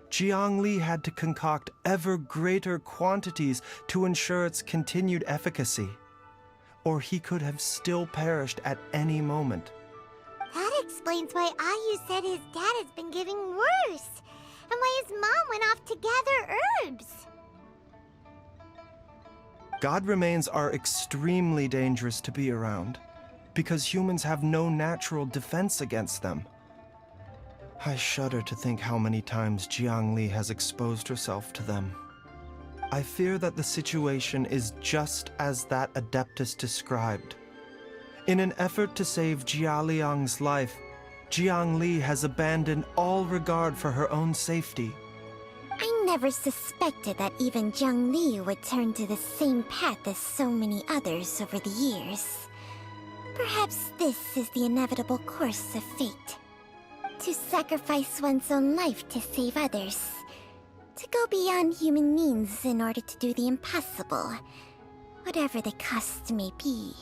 Jiangli had to concoct ever greater quantities to ensure its continued efficacy, or he could have still perished at any moment. That explains why Ayu said his dad has been getting worse, and why his mom went off to gather herbs. God remains are extremely dangerous to be around, because humans have no natural defense against them. I shudder to think how many times Jiangli has exposed herself to them. I fear that the situation is just as that Adeptus described. In an effort to save Jialiang's life, Jiangli has abandoned all regard for her own safety. I never suspected that even Jiangli would turn to the same path as so many others over the years. Perhaps this is the inevitable course of fate. To sacrifice one's own life to save others. To go beyond human means in order to do the impossible, whatever the cost may be.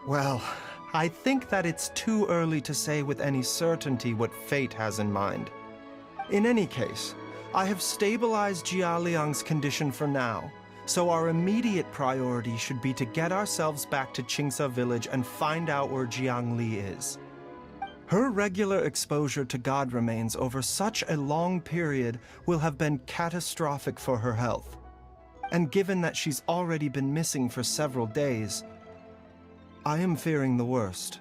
Well, I think that it's too early to say with any certainty what fate has in mind. In any case, I have stabilized Jialiang's condition for now, so our immediate priority should be to get ourselves back to Qingsa village and find out where Jiangli is. Her regular exposure to God remains over such a long period will have been catastrophic for her health. And given that she's already been missing for several days, I am fearing the worst.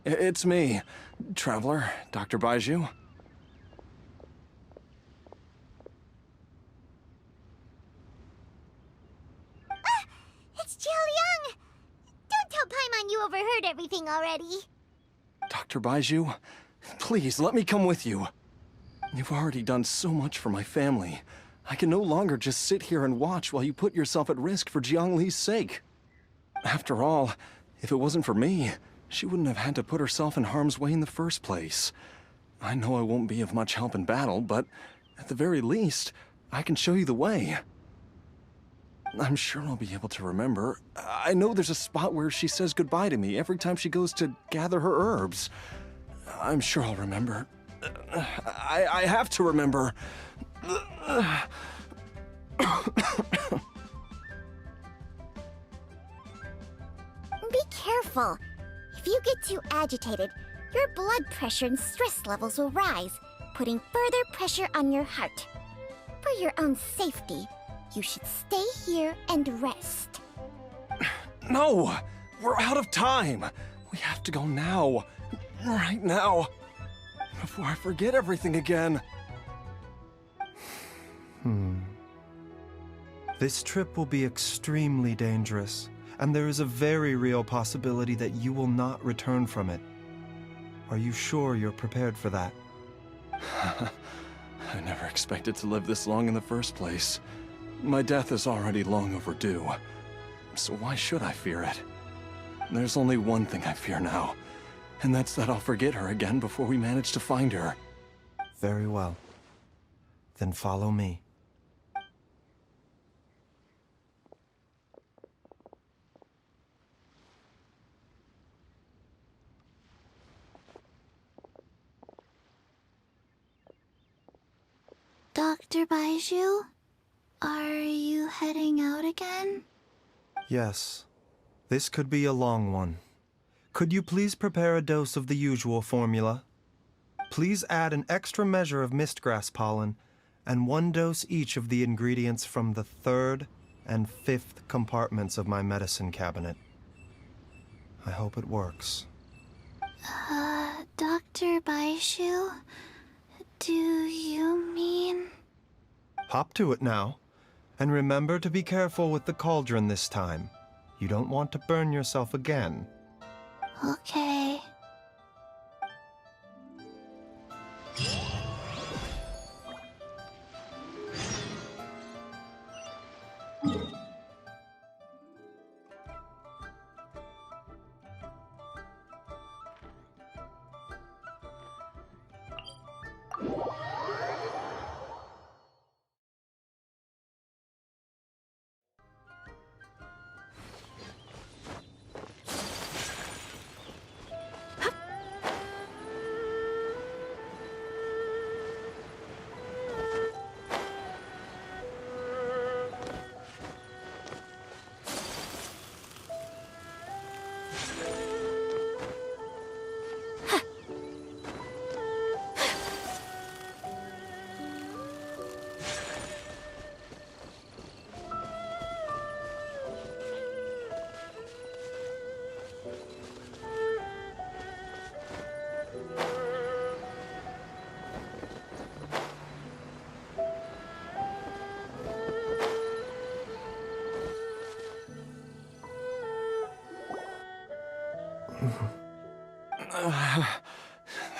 It's me, Traveler, Dr. Baizhu. It's Jialiang! Don't tell Paimon you overheard everything already. Dr. Baizhu, please let me come with you. You've already done so much for my family. I can no longer just sit here and watch while you put yourself at risk for Jiangli's sake. After all, if it wasn't for me, she wouldn't have had to put herself in harm's way in the first place. I know I won't be of much help in battle, but at the very least, I can show you the way. I'm sure I'll be able to remember. I know there's a spot where she says goodbye to me every time she goes to gather her herbs. I'm sure I'll remember. I have to remember. Be careful. If you get too agitated, your blood pressure and stress levels will rise, putting further pressure on your heart. For your own safety, you should stay here and rest. No! We're out of time! We have to go now. Right now. Before I forget everything again. This trip will be extremely dangerous, and there is a very real possibility that you will not return from it. Are you sure you're prepared for that? I never expected to live this long in the first place. My death is already long overdue. So why should I fear it? There's only one thing I fear now, and that's that I'll forget her again before we manage to find her. Very well. Then follow me. Dr. Baizhu, are you heading out again? Yes. This could be a long one. Could you please prepare a dose of the usual formula? Please add an extra measure of mistgrass pollen and 1 dose each of the ingredients from the 3rd and 5th compartments of my medicine cabinet. I hope it works. Dr. Baizhu, do you mean... Hop to it now. And remember to be careful with the cauldron this time. You don't want to burn yourself again. Okay.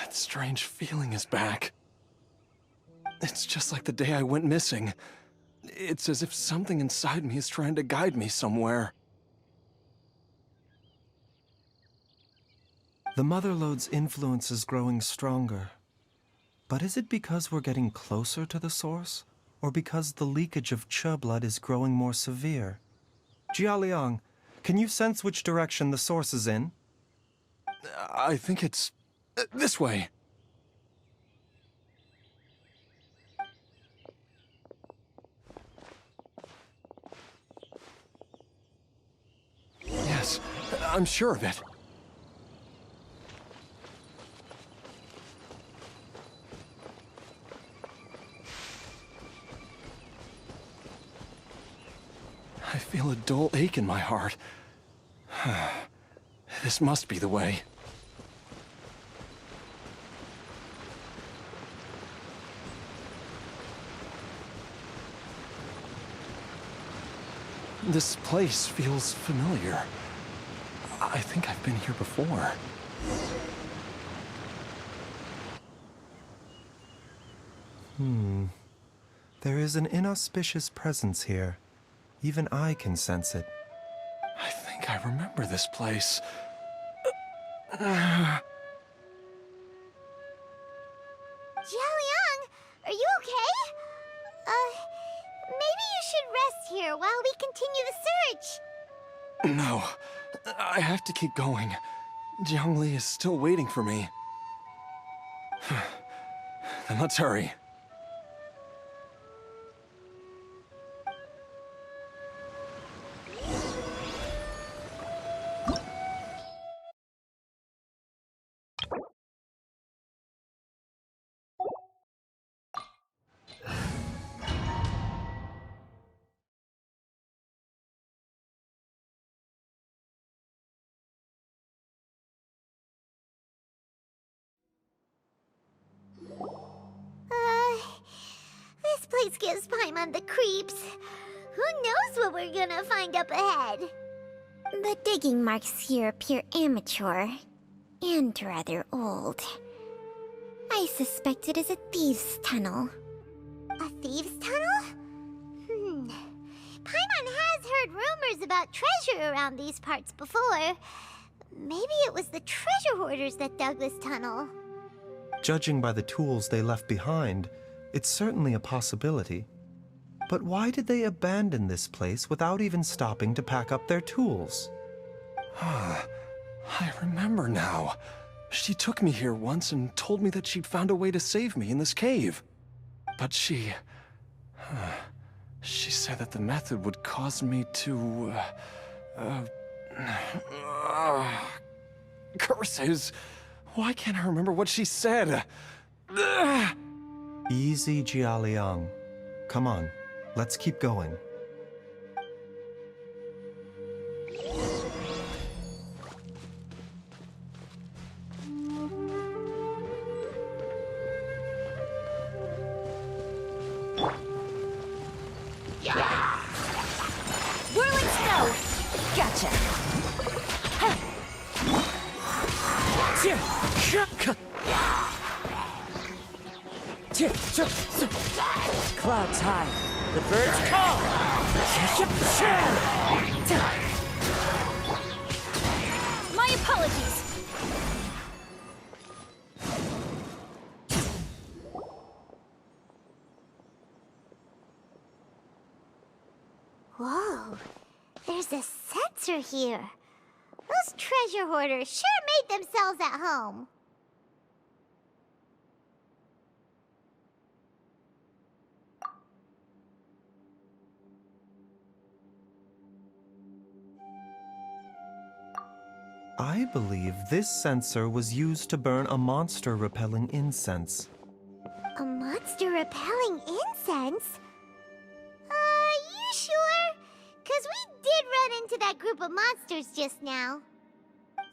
That strange feeling is back. It's just like the day I went missing. It's as if something inside me is trying to guide me somewhere. The Motherlode's influence is growing stronger. But is it because we're getting closer to the source? Or because the leakage of Che blood is growing more severe? Jialiang, can you sense which direction the source is in? I think it's... this way. Yes, I'm sure of it. I feel a dull ache in my heart. This must be the way. This place feels familiar. I think I've been here before. There is an inauspicious presence here. Even I can sense it. I think I remember this place. Jialiang, are you okay? Maybe you should rest here while we continue the search. No, I have to keep going. Jiangli is still waiting for me. Then let's hurry. always gives Paimon the creeps. Who knows what we're gonna find up ahead? The digging marks here appear amateur and rather old. I suspect it is a thieves' tunnel. A thieves' tunnel? Paimon has heard rumors about treasure around these parts before. Maybe it was the treasure hoarders that dug this tunnel. Judging by the tools they left behind, it's certainly a possibility. But why did they abandon this place without even stopping to pack up their tools? I remember now. She took me here once and told me that she'd found a way to save me in this cave. But she said that the method would cause me to, curses. Why can't I remember what she said? Easy, Jialiang. Come on, let's keep going. Whirling snow! Gotcha! Clouds high. The birds call. My apologies! Whoa, there's a sensor here. Those treasure hoarders sure made themselves at home. I believe this sensor was used to burn a monster-repelling incense. A monster repelling incense? You sure? 'Cause we did run into that group of monsters just now.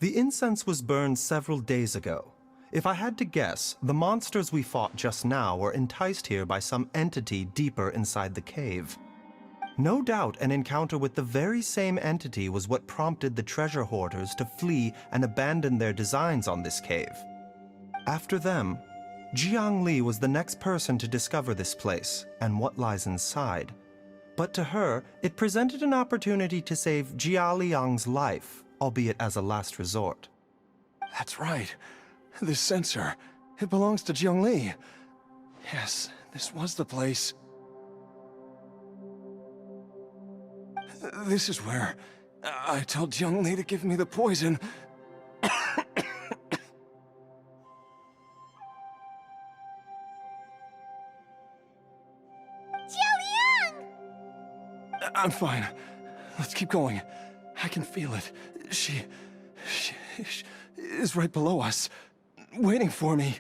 The incense was burned several days ago. If I had to guess, the monsters we fought just now were enticed here by some entity deeper inside the cave. No doubt an encounter with the very same entity was what prompted the treasure hoarders to flee and abandon their designs on this cave. After them, Jiang Li was the next person to discover this place and what lies inside. But to her, it presented an opportunity to save Jia Liang's life, albeit as a last resort. That's right. This sensor, it belongs to Jiang Li. Yes, this was the place. This is where I told Jiang Li to give me the poison. Jialiang! I'm fine. Let's keep going. I can feel it. She is right below us, waiting for me.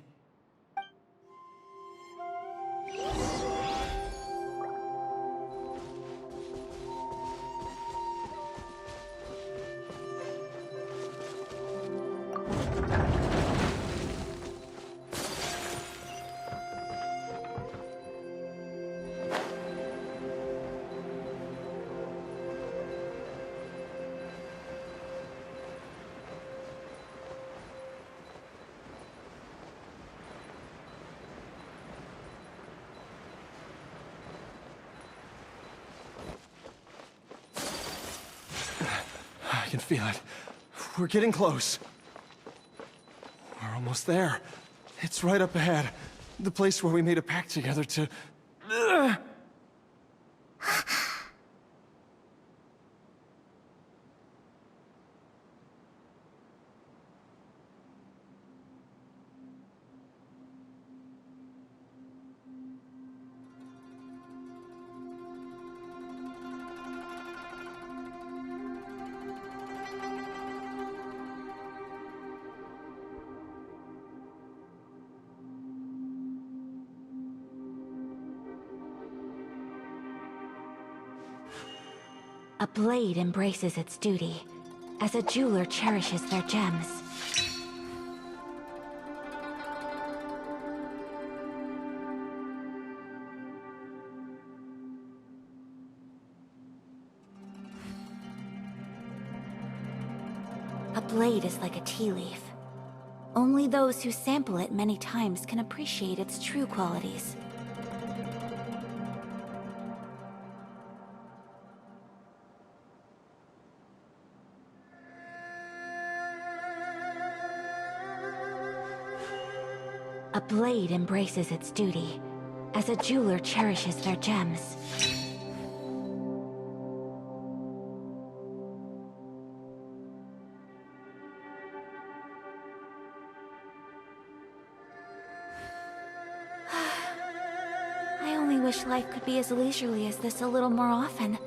I can feel it. We're getting close. We're almost there. It's right up ahead. The place where we made a pact together to... A blade embraces its duty, as a jeweler cherishes their gems. blade is like a tea leaf. Only those who sample it many times can appreciate its true qualities. A blade embraces its duty, as a jeweler cherishes their gems. I only wish life could be as leisurely as this a little more often.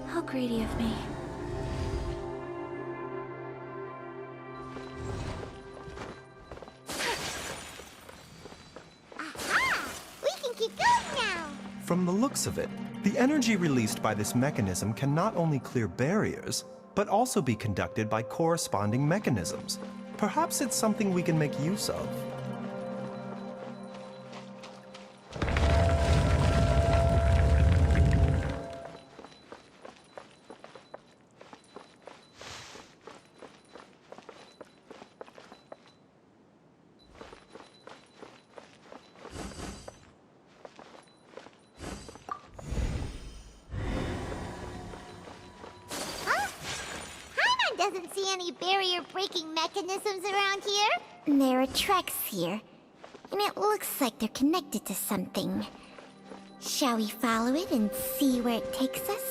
How greedy of me. From the looks of it, the energy released by this mechanism can not only clear barriers, but also be conducted by corresponding mechanisms. Perhaps it's something we can make use of. Doesn't see any barrier-breaking mechanisms around here. There are tracks here, and it looks like they're connected to something. Shall we follow it and see where it takes us?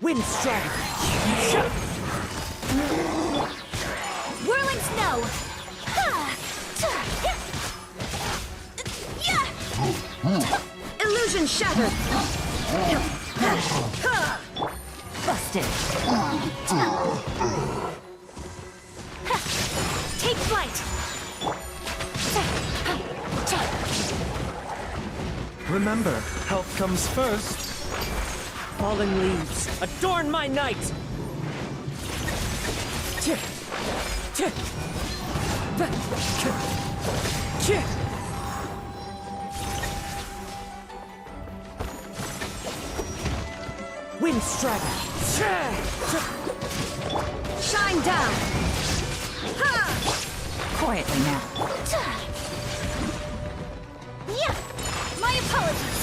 Wind strike! Whirling snow! Illusion shattered! Busted! Take flight! Remember, health comes first. Fallen leaves, adorn my night! Wind strider! Shine down! Quietly now. My apologies!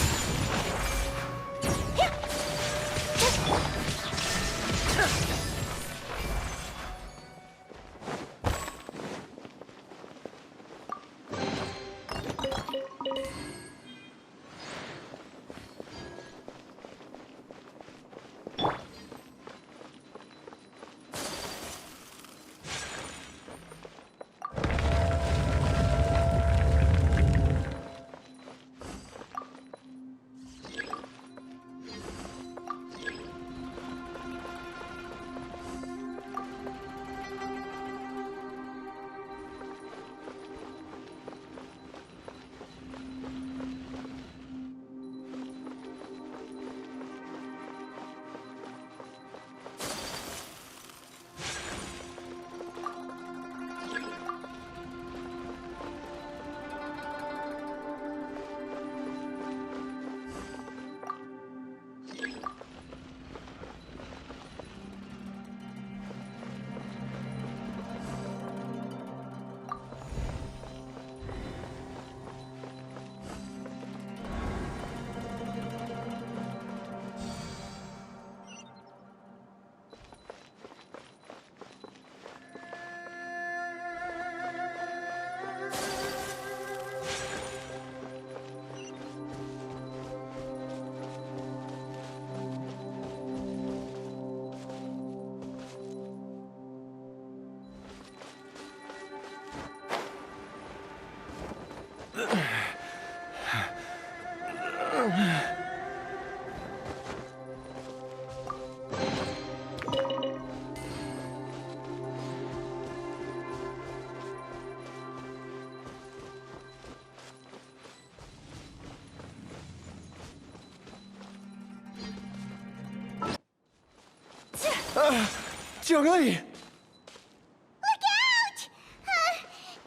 Jiangli! Look out!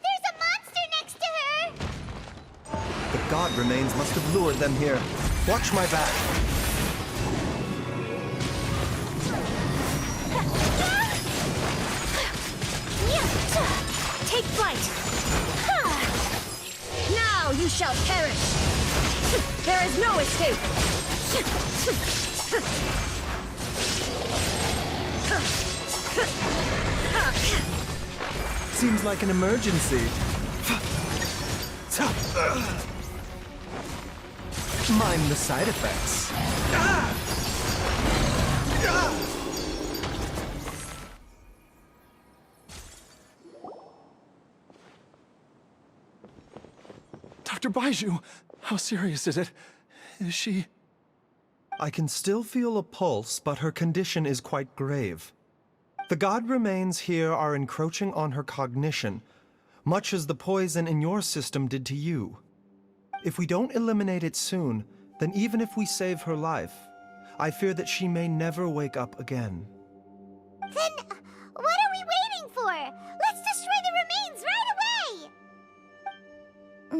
There's a monster next to her! The god remains must have lured them here. Watch my back. Take flight! Now you shall perish! There is no escape! Seems like an emergency. Mind the side effects. Dr. Baizhu, how serious is it? Is she... I can still feel a pulse, but her condition is quite grave. The god remains here are encroaching on her cognition, much as the poison in your system did to you. If we don't eliminate it soon, then even if we save her life, I fear that she may never wake up again. Then, what are we waiting for? Let's destroy the remains right away!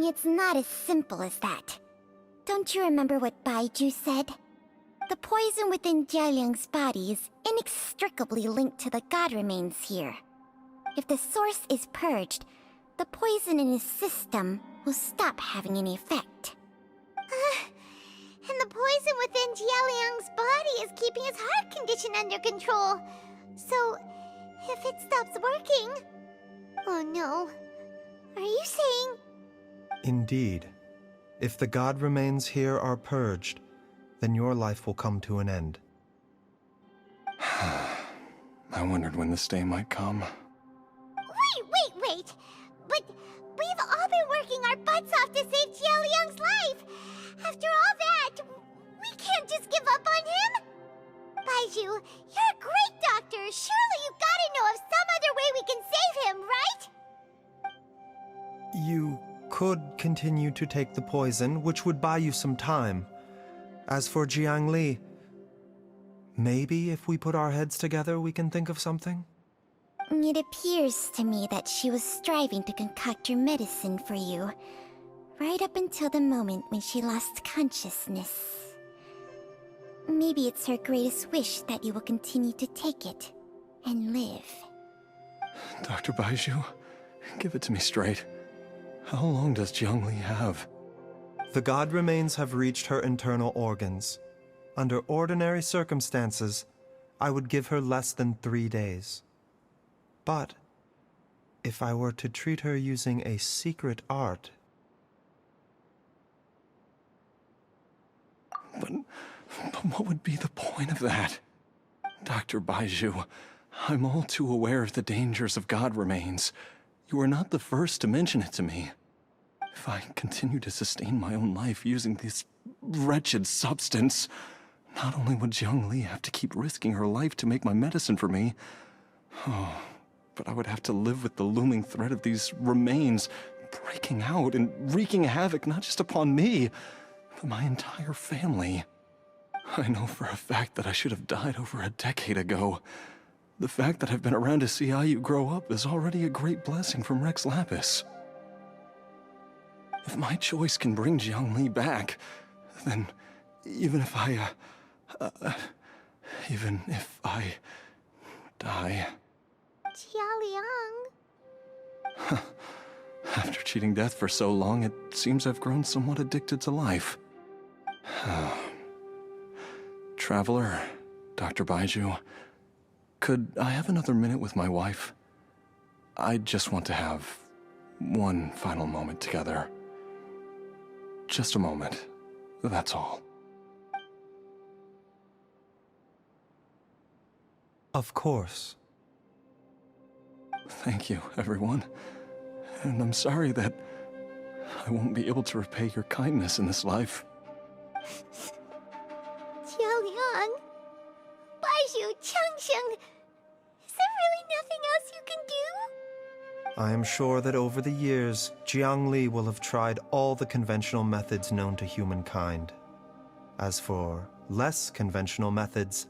It's not as simple as that. Don't you remember what Baizhu said? The poison within Jialiang's body is inextricably linked to the god remains here. If the source is purged, the poison in his system will stop having any effect. And the poison within Jialiang's body is keeping his heart condition under control. So, if it stops working... Oh no. Are you saying... Indeed. If the god remains here are purged, then your life will come to an end. I wondered when this day might come. Wait! But we've all been working our butts off to save Jialiang's life! After all that, we can't just give up on him! Baizhu, you're a great doctor! Surely you gotta know of some other way we can save him, right? You could continue to take the poison, which would buy you some time. As for Jiangli, maybe if we put our heads together, we can think of something? It appears to me that she was striving to concoct your medicine for you, right up until the moment when she lost consciousness. Maybe it's her greatest wish that you will continue to take it and live. Dr. Baizhu, give it to me straight. How long does Jiangli have? The god remains have reached her internal organs. Under ordinary circumstances, I would give her less than 3 days. But if I were to treat her using a secret art... But what would be the point of that? Dr. Baizhu, I'm all too aware of the dangers of god remains. You are not the first to mention it to me. If I continue to sustain my own life using this wretched substance, not only would Jiangli have to keep risking her life to make my medicine for me, but I would have to live with the looming threat of these remains breaking out and wreaking havoc not just upon me, but my entire family. I know for a fact that I should have died over a decade ago. The fact that I've been around to see IU grow up is already a great blessing from Rex Lapis. If my choice can bring Jiangli back, then even if I die... Jialiang... After cheating death for so long, it seems I've grown somewhat addicted to life. Traveler, Dr. Baizhu, could I have another minute with my wife? I just want to have one final moment together. Just a moment, that's all. Of course. Thank you, everyone. And I'm sorry that I won't be able to repay your kindness in this life. Jialiang... Baizhu, Changsheng... Is there really nothing else you can do? I am sure that over the years, Jiangli will have tried all the conventional methods known to humankind. As for less conventional methods,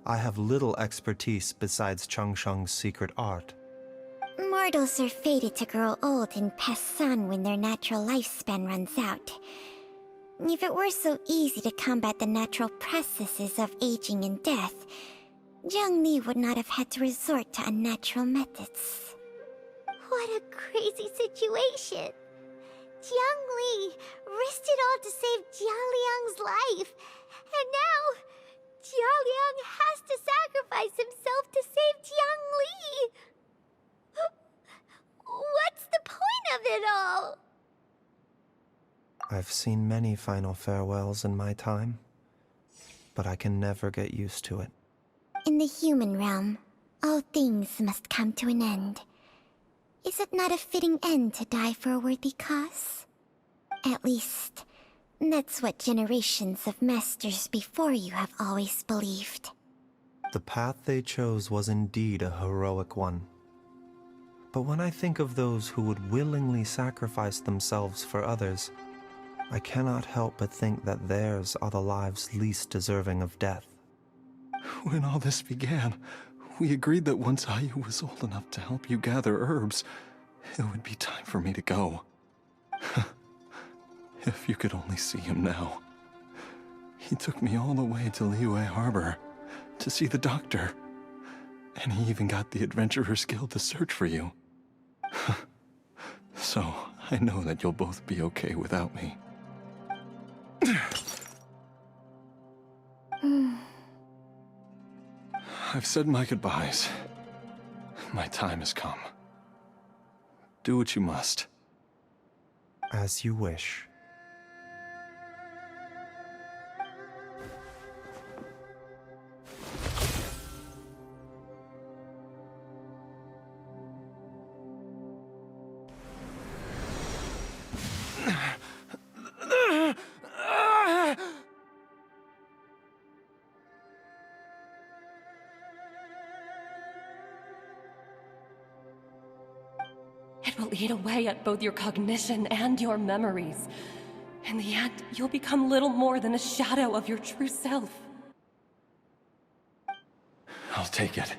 I have little expertise besides Changsheng's secret art. Mortals are fated to grow old and pass on when their natural lifespan runs out. If it were so easy to combat the natural processes of aging and death, Zhongli would not have had to resort to unnatural methods. What a crazy situation! Jiangli risked it all to save Jialiang's life, and now Jialiang has to sacrifice himself to save Jiangli! What's the point of it all? I've seen many final farewells in my time, but I can never get used to it. In the human realm, all things must come to an end. Is it not a fitting end to die for a worthy cause? At least, that's what generations of masters before you have always believed. The path they chose was indeed a heroic one. But when I think of those who would willingly sacrifice themselves for others, I cannot help but think that theirs are the lives least deserving of death. When all this began, we agreed that once Ayu was old enough to help you gather herbs, it would be time for me to go. If you could only see him now. He took me all the way to Liyue Harbor to see the doctor, and he even got the Adventurers Guild to search for you. So, I know that you'll both be okay without me. I've said my goodbyes. My time has come. Do what you must. As you wish. It will eat away at both your cognition and your memories. In the end, you'll become little more than a shadow of your true self. I'll take it.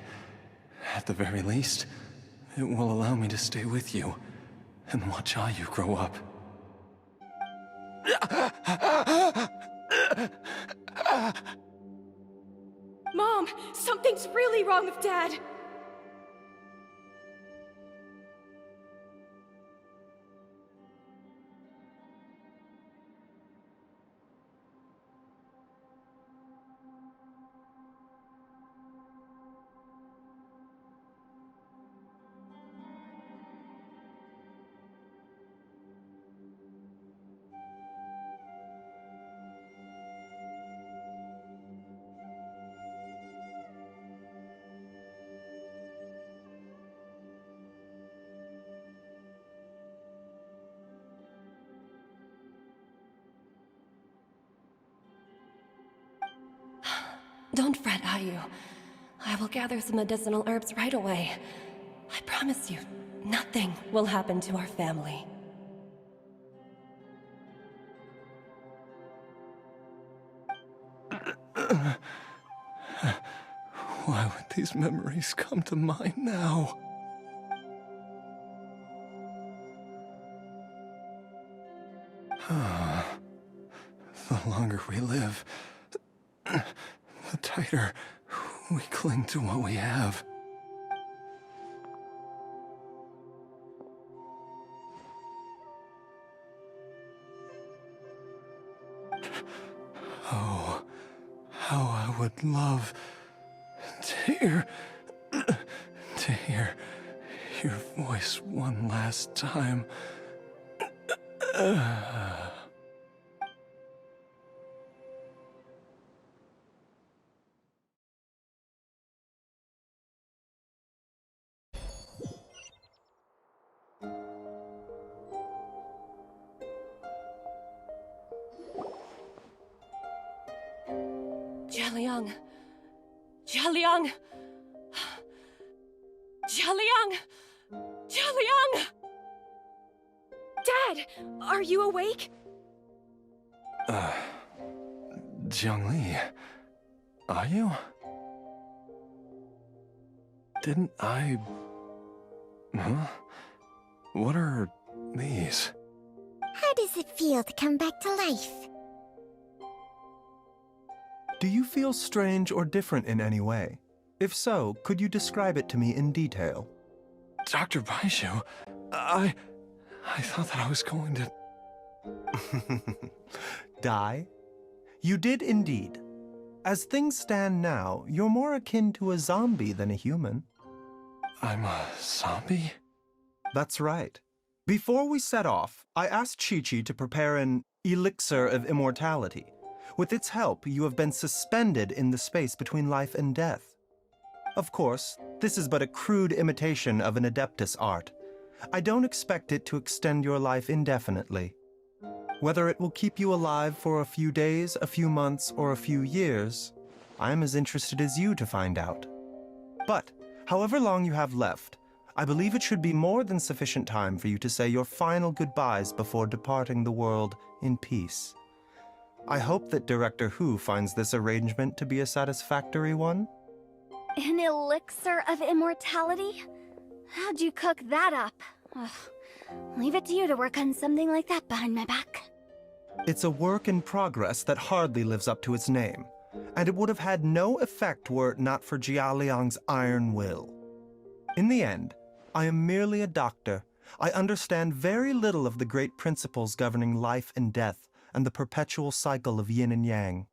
At the very least, it will allow me to stay with you and watch Ayu grow up. Mom, something's really wrong with Dad. Don't fret, Ayu. I will gather some medicinal herbs right away. I promise you, nothing will happen to our family. Why would these memories come to mind now? The longer we live, the tighter we cling to what we have. Oh, how I would love to hear your voice one last time. Jialiang! Jialiang! Jialiang! Jialiang! Dad, are you awake? Jiangli, are you? Didn't I... Huh? What are these? How does it feel to come back to life? Do you feel strange or different in any way? If so, could you describe it to me in detail? Dr. Baizhu, I thought that I was going to... Die? You did indeed. As things stand now, you're more akin to a zombie than a human. I'm a zombie? That's right. Before we set off, I asked Chi-Chi to prepare an elixir of immortality. With its help, you have been suspended in the space between life and death. Of course, this is but a crude imitation of an Adeptus art. I don't expect it to extend your life indefinitely. Whether it will keep you alive for a few days, a few months, or a few years, I am as interested as you to find out. But, however long you have left, I believe it should be more than sufficient time for you to say your final goodbyes before departing the world in peace. I hope that Director Hu finds this arrangement to be a satisfactory one. An elixir of immortality? How'd you cook that up? Ugh. Leave it to you to work on something like that behind my back. It's a work in progress that hardly lives up to its name, and it would have had no effect were it not for Jialiang's iron will. In the end, I am merely a doctor. I understand very little of the great principles governing life and death and the perpetual cycle of yin and yang.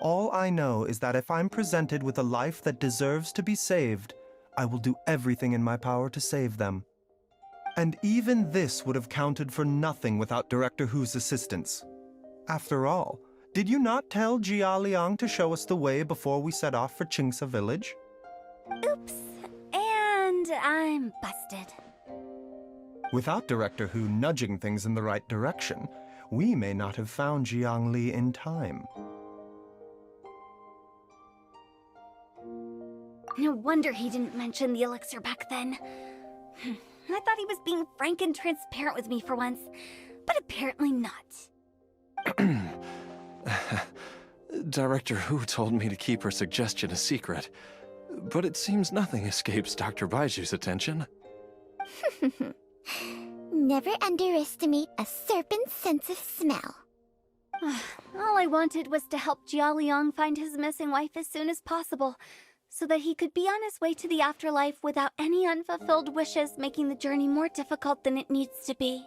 All I know is that if I'm presented with a life that deserves to be saved, I will do everything in my power to save them. And even this would have counted for nothing without Director Hu's assistance. After all, did you not tell Jialiang to show us the way before we set off for Qingce Village? Oops. And I'm busted. Without Director Hu nudging things in the right direction, we may not have found Jiangli in time. No wonder he didn't mention the elixir back then. I thought he was being frank and transparent with me for once, but apparently not. Director Hu told me to keep her suggestion a secret, but it seems nothing escapes Dr. Baizhu's attention. Never underestimate a serpent's sense of smell. All I wanted was to help Jialiang find his missing wife as soon as possible, so that he could be on his way to the afterlife without any unfulfilled wishes making the journey more difficult than it needs to be.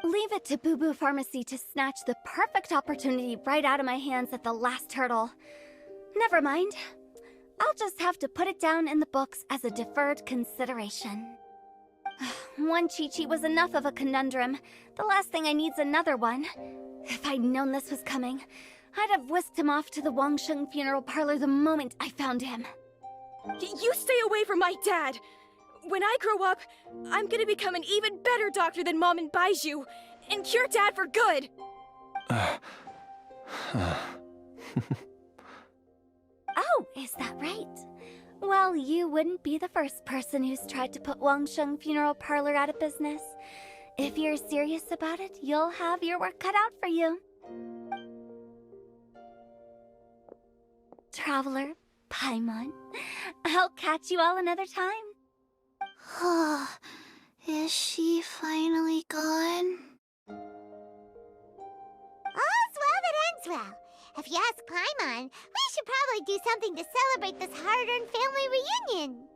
Leave it to Boo Boo Pharmacy to snatch the perfect opportunity right out of my hands at the last hurdle. Never mind. I'll just have to put it down in the books as a deferred consideration. One Chi-Chi was enough of a conundrum. The last thing I need's another one. If I'd known this was coming, I'd have whisked him off to the Wangsheng funeral parlor the moment I found him. You stay away from my dad! When I grow up, I'm gonna become an even better doctor than Mom and Baizhu, and cure Dad for good! Oh, is that right? Well, you wouldn't be the first person who's tried to put Wangsheng funeral parlor out of business. If you're serious about it, you'll have your work cut out for you. Traveler, Paimon, I'll catch you all another time. Is she finally gone? All's well that ends well. If you ask Paimon, we should probably do something to celebrate this hard-earned family reunion.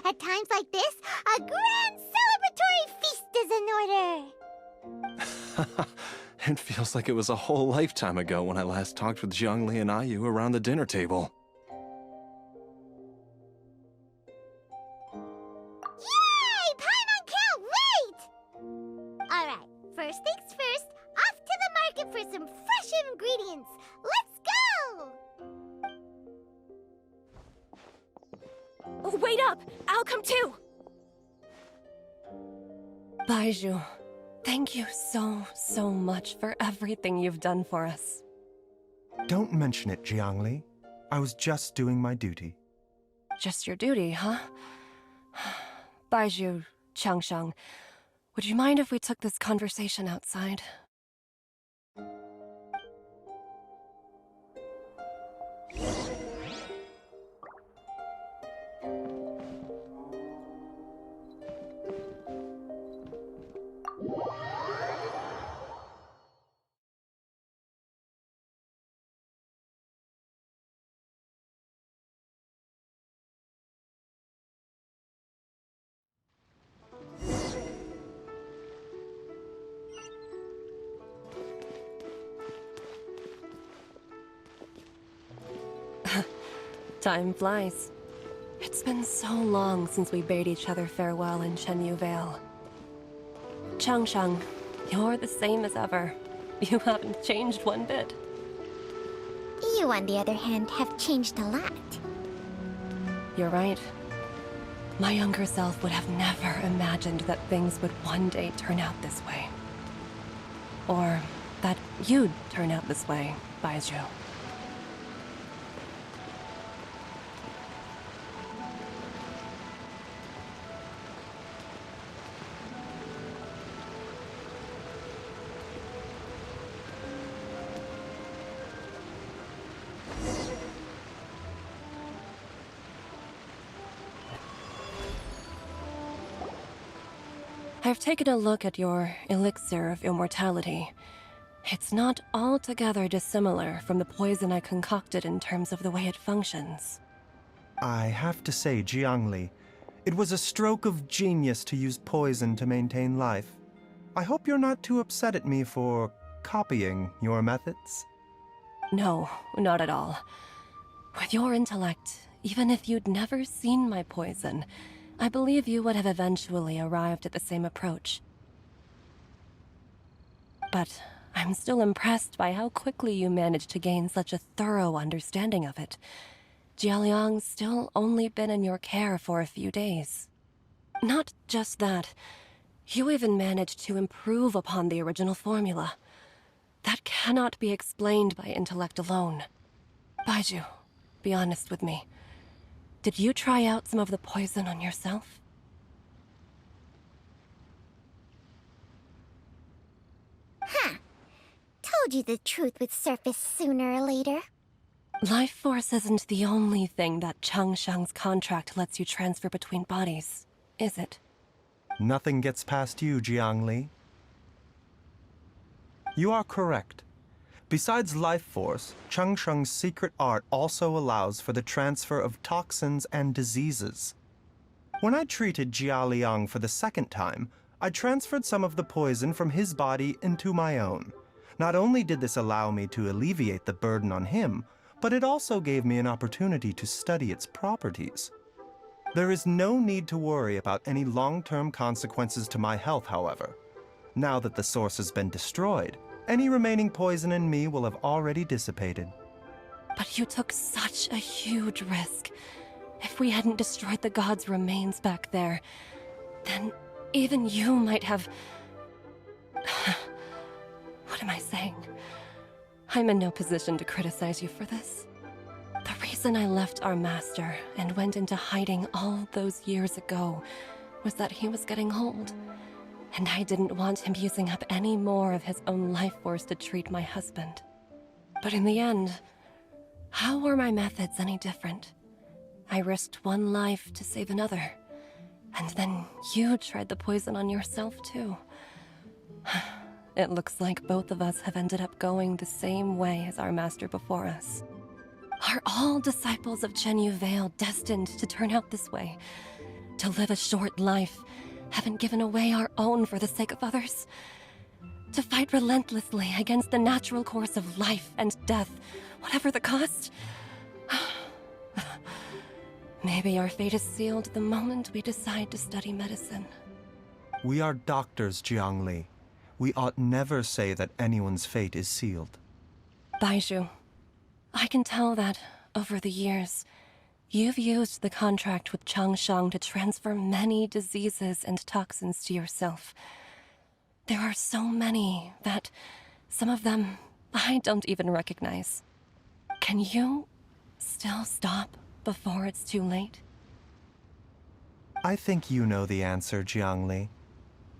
At times like this, a grand celebratory feast is in order. It feels like it was a whole lifetime ago when I last talked with Zhongli and Ayu around the dinner table. Yay! Paimon can't wait! Alright, first things first, off to the market for some fresh ingredients. Let's go! Wait up! I'll come too! Baizhu, thank you so much for everything you've done for us. Don't mention it, Jiangli. I was just doing my duty. Just your duty, huh? Baizhu, Changsheng, would you mind if we took this conversation outside? Time flies. It's been so long since we bade each other farewell in Chenyu Vale. Changshang, you're the same as ever. You haven't changed one bit. You, on the other hand, have changed a lot. You're right. My younger self would have never imagined that things would one day turn out this way. Or that you'd turn out this way, Baizhu. I've taken a look at your elixir of immortality. It's not altogether dissimilar from the poison I concocted in terms of the way it functions. I have to say, Jiangli, it was a stroke of genius to use poison to maintain life. I hope you're not too upset at me for copying your methods. No, not at all. With your intellect, even if you'd never seen my poison, I believe you would have eventually arrived at the same approach. But I'm still impressed by how quickly you managed to gain such a thorough understanding of it. Jialiang's still only been in your care for a few days. Not just that, you even managed to improve upon the original formula. That cannot be explained by intellect alone. Baizhu, be honest with me. Did you try out some of the poison on yourself? Huh. Told you the truth would surface sooner or later. Life force isn't the only thing that Changshang's contract lets you transfer between bodies, is it? Nothing gets past you, Jiangli. You are correct. Besides life force, Changsheng's secret art also allows for the transfer of toxins and diseases. When I treated Jialiang for the second time, I transferred some of the poison from his body into my own. Not only did this allow me to alleviate the burden on him, but it also gave me an opportunity to study its properties. There is no need to worry about any long-term consequences to my health, however. Now that the source has been destroyed, any remaining poison in me will have already dissipated. But you took such a huge risk. If we hadn't destroyed the god's remains back there, then even you might have... What am I saying? I'm in no position to criticize you for this. The reason I left our master and went into hiding all those years ago was that he was getting old. And I didn't want him using up any more of his own life force to treat my husband. But in the end, how were my methods any different? I risked one life to save another. And then you tried the poison on yourself too. It looks like both of us have ended up going the same way as our master before us. Are all disciples of Chenyu Vale destined to turn out this way? To live a short life, having given away our own for the sake of others? To fight relentlessly against the natural course of life and death, whatever the cost? Maybe our fate is sealed the moment we decide to study medicine. We are doctors, Jiangli. We ought never say that anyone's fate is sealed. Baizhu, I can tell that, over the years, you've used the contract with Changshang to transfer many diseases and toxins to yourself. There are so many that some of them I don't even recognize. Can you still stop before it's too late? I think you know the answer, Jiangli.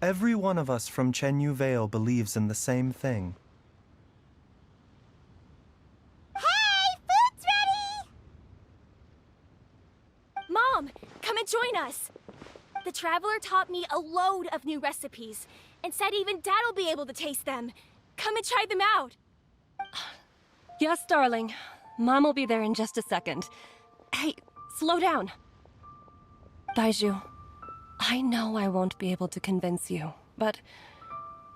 Every one of us from Chenyu Vale believes in the same thing. Hey, food's ready! Mom, come and join us. The Traveler taught me a load of new recipes and said even Dad will be able to taste them. Come and try them out. Yes, darling. Mom will be there in just a second. Hey, slow down. Baizhu, I know I won't be able to convince you, but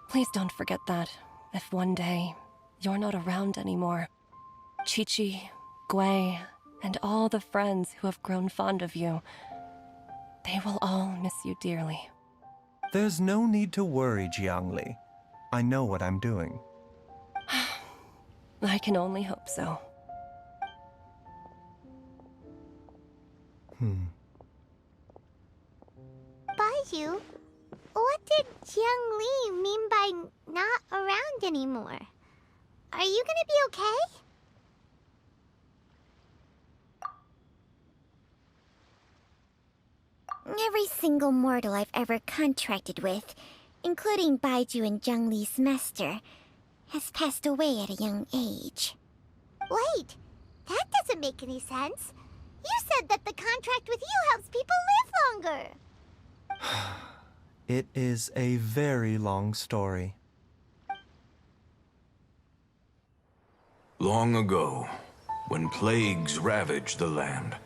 please don't forget that if one day you're not around anymore, Chi-Chi, Gui, and all the friends who have grown fond of you. They will all miss you dearly. There's no need to worry, Jiangli. I know what I'm doing. I can only hope so. Baizhu, what did Jiang Li mean by not around anymore? Are you gonna be okay? Every single mortal I've ever contracted with, including Baizhu and Jiang Li's master, has passed away at a young age. Wait, that doesn't make any sense. You said that the contract with you helps people live longer. It is a very long story. Long ago, when plagues ravaged the land,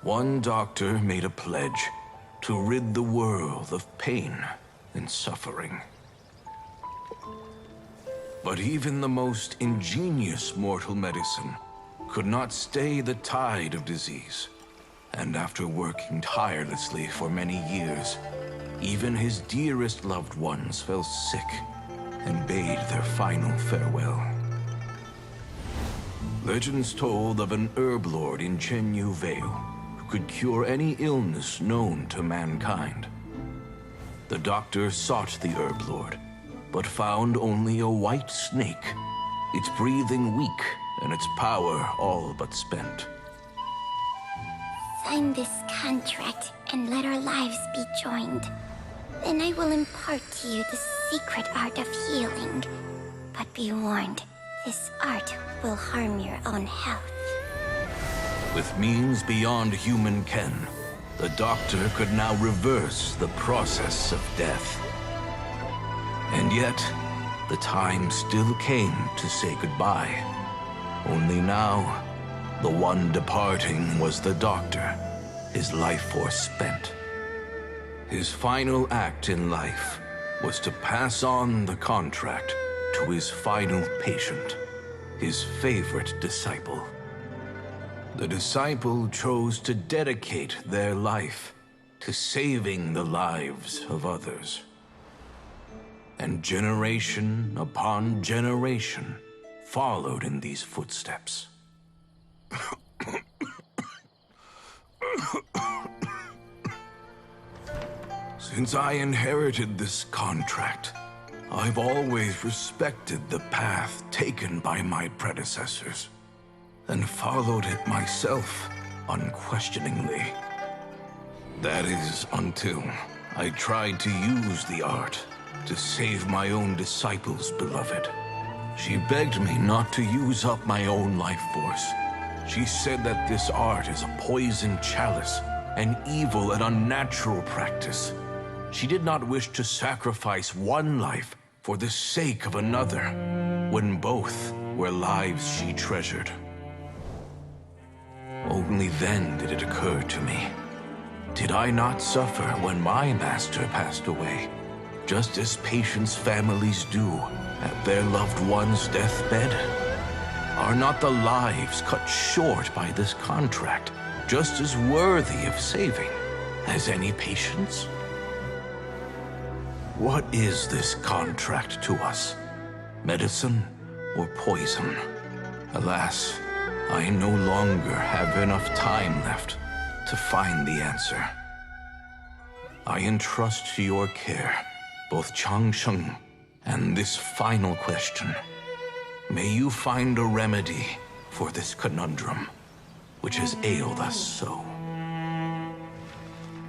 one doctor made a pledge to rid the world of pain and suffering. But even the most ingenious mortal medicine could not stay the tide of disease. And after working tirelessly for many years, even his dearest loved ones fell sick and bade their final farewell. Legends told of an herb lord in Chenyu Vale who could cure any illness known to mankind. The doctor sought the herb lord, but found only a white snake, its breathing weak and its power all but spent. Sign this contract and let our lives be joined. Then I will impart to you the secret art of healing. But be warned, this art will harm your own health. With means beyond human ken, the doctor could now reverse the process of death. And yet, the time still came to say goodbye. Only now, the one departing was the doctor, his life force spent. His final act in life was to pass on the contract to his final patient, his favorite disciple. The disciple chose to dedicate their life to saving the lives of others. And generation upon generation followed in these footsteps. Since I inherited this contract, I've always respected the path taken by my predecessors, and followed it myself unquestioningly. That is, until I tried to use the art to save my own disciple's beloved. She begged me not to use up my own life force. She said that this art is a poison chalice, an evil and unnatural practice. She did not wish to sacrifice one life for the sake of another, when both were lives she treasured. Only then did it occur to me, did I not suffer when my master passed away, just as patients' families do at their loved one's deathbed? Are not the lives cut short by this contract just as worthy of saving as any patients? What is this contract to us? Medicine or poison? Alas, I no longer have enough time left to find the answer. I entrust to your care both Changsheng and this final question. May you find a remedy for this conundrum, which has ailed us so.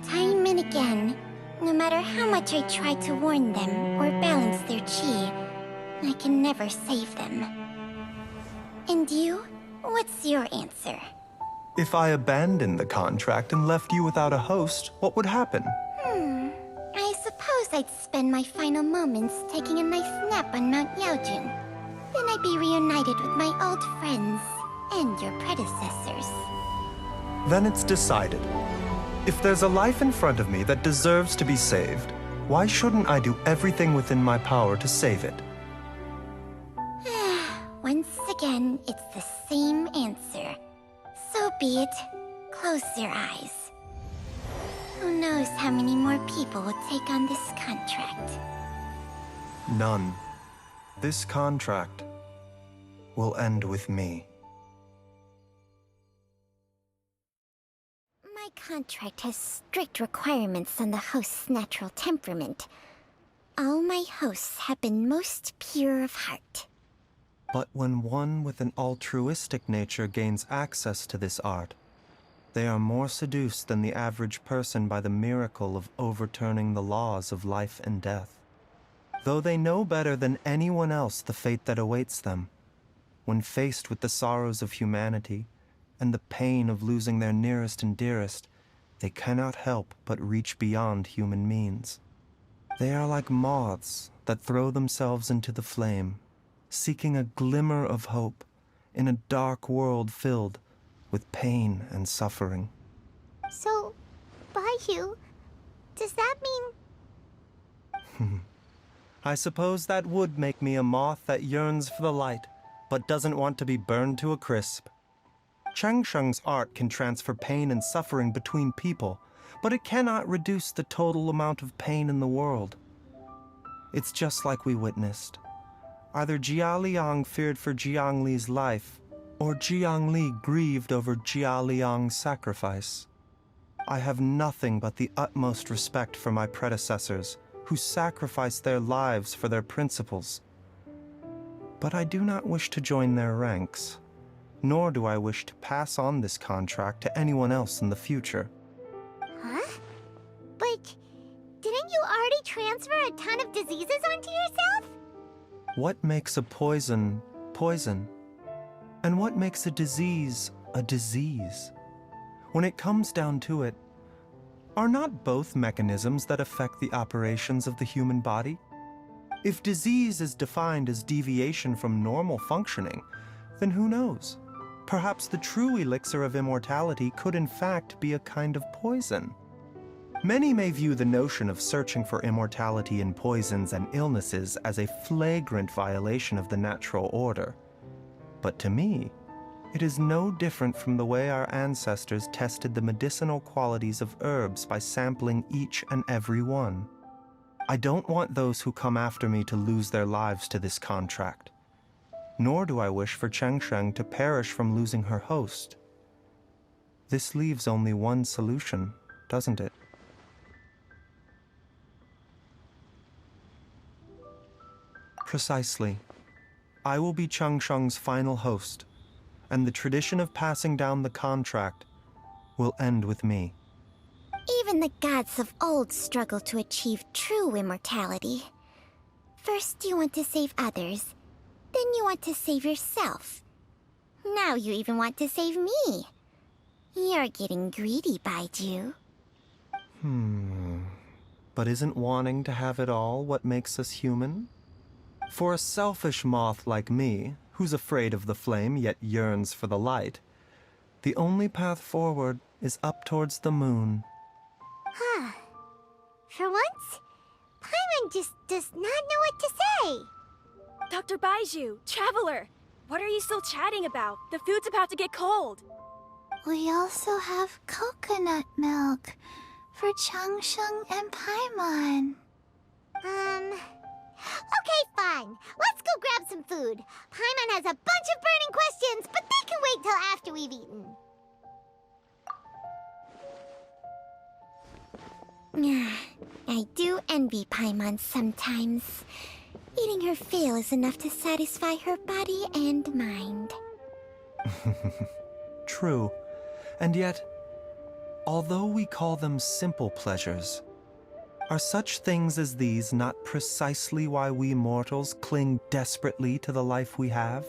Time and again, no matter how much I try to warn them or balance their chi, I can never save them. And you? What's your answer? If I abandoned the contract and left you without a host, what would happen? I suppose I'd spend my final moments taking a nice nap on Mount Yaojun. Then I'd be reunited with my old friends and your predecessors. Then it's decided. If there's a life in front of me that deserves to be saved, why shouldn't I do everything within my power to save it? Once again, it's the same answer. So be it. Close their eyes. Who knows how many more people will take on this contract? None. This contract will end with me. My contract has strict requirements on the host's natural temperament. All my hosts have been most pure of heart. But when one with an altruistic nature gains access to this art, they are more seduced than the average person by the miracle of overturning the laws of life and death. Though they know better than anyone else the fate that awaits them, when faced with the sorrows of humanity and the pain of losing their nearest and dearest, they cannot help but reach beyond human means. They are like moths that throw themselves into the flame, seeking a glimmer of hope in a dark world filled with pain and suffering. So, Baizhu, does that mean... I suppose that would make me a moth that yearns for the light, but doesn't want to be burned to a crisp. Changsheng's art can transfer pain and suffering between people, but it cannot reduce the total amount of pain in the world. It's just like we witnessed. Either Jialiang feared for Jiangli's life, or Jiangli grieved over Jialiang's sacrifice. I have nothing but the utmost respect for my predecessors, who sacrificed their lives for their principles. But I do not wish to join their ranks, nor do I wish to pass on this contract to anyone else in the future. Huh? But didn't you already transfer a ton of diseases onto yourself? What makes a poison, poison? And what makes a disease a disease? When it comes down to it, are not both mechanisms that affect the operations of the human body? If disease is defined as deviation from normal functioning, then who knows? Perhaps the true elixir of immortality could in fact be a kind of poison. Many may view the notion of searching for immortality in poisons and illnesses as a flagrant violation of the natural order. But to me, it is no different from the way our ancestors tested the medicinal qualities of herbs by sampling each and every one. I don't want those who come after me to lose their lives to this contract. Nor do I wish for Changsheng to perish from losing her host. This leaves only one solution, doesn't it? Precisely. I will be Changsheng's final host, and the tradition of passing down the contract will end with me. Even the gods of old struggle to achieve true immortality. First you want to save others, then you want to save yourself. Now you even want to save me. You're getting greedy, Baizhu. But isn't wanting to have it all what makes us human? For a selfish moth like me, who's afraid of the flame yet yearns for the light, the only path forward is up towards the moon. Huh. For once, Paimon just does not know what to say. Dr. Baizhu, Traveler, what are you still chatting about? The food's about to get cold. We also have coconut milk for Changsheng and Paimon. Okay, fine. Let's go grab some food. Paimon has a bunch of burning questions, but they can wait till after we've eaten. I do envy Paimon sometimes. Eating her fill is enough to satisfy her body and mind. True. And yet, although we call them simple pleasures, are such things as these not precisely why we mortals cling desperately to the life we have?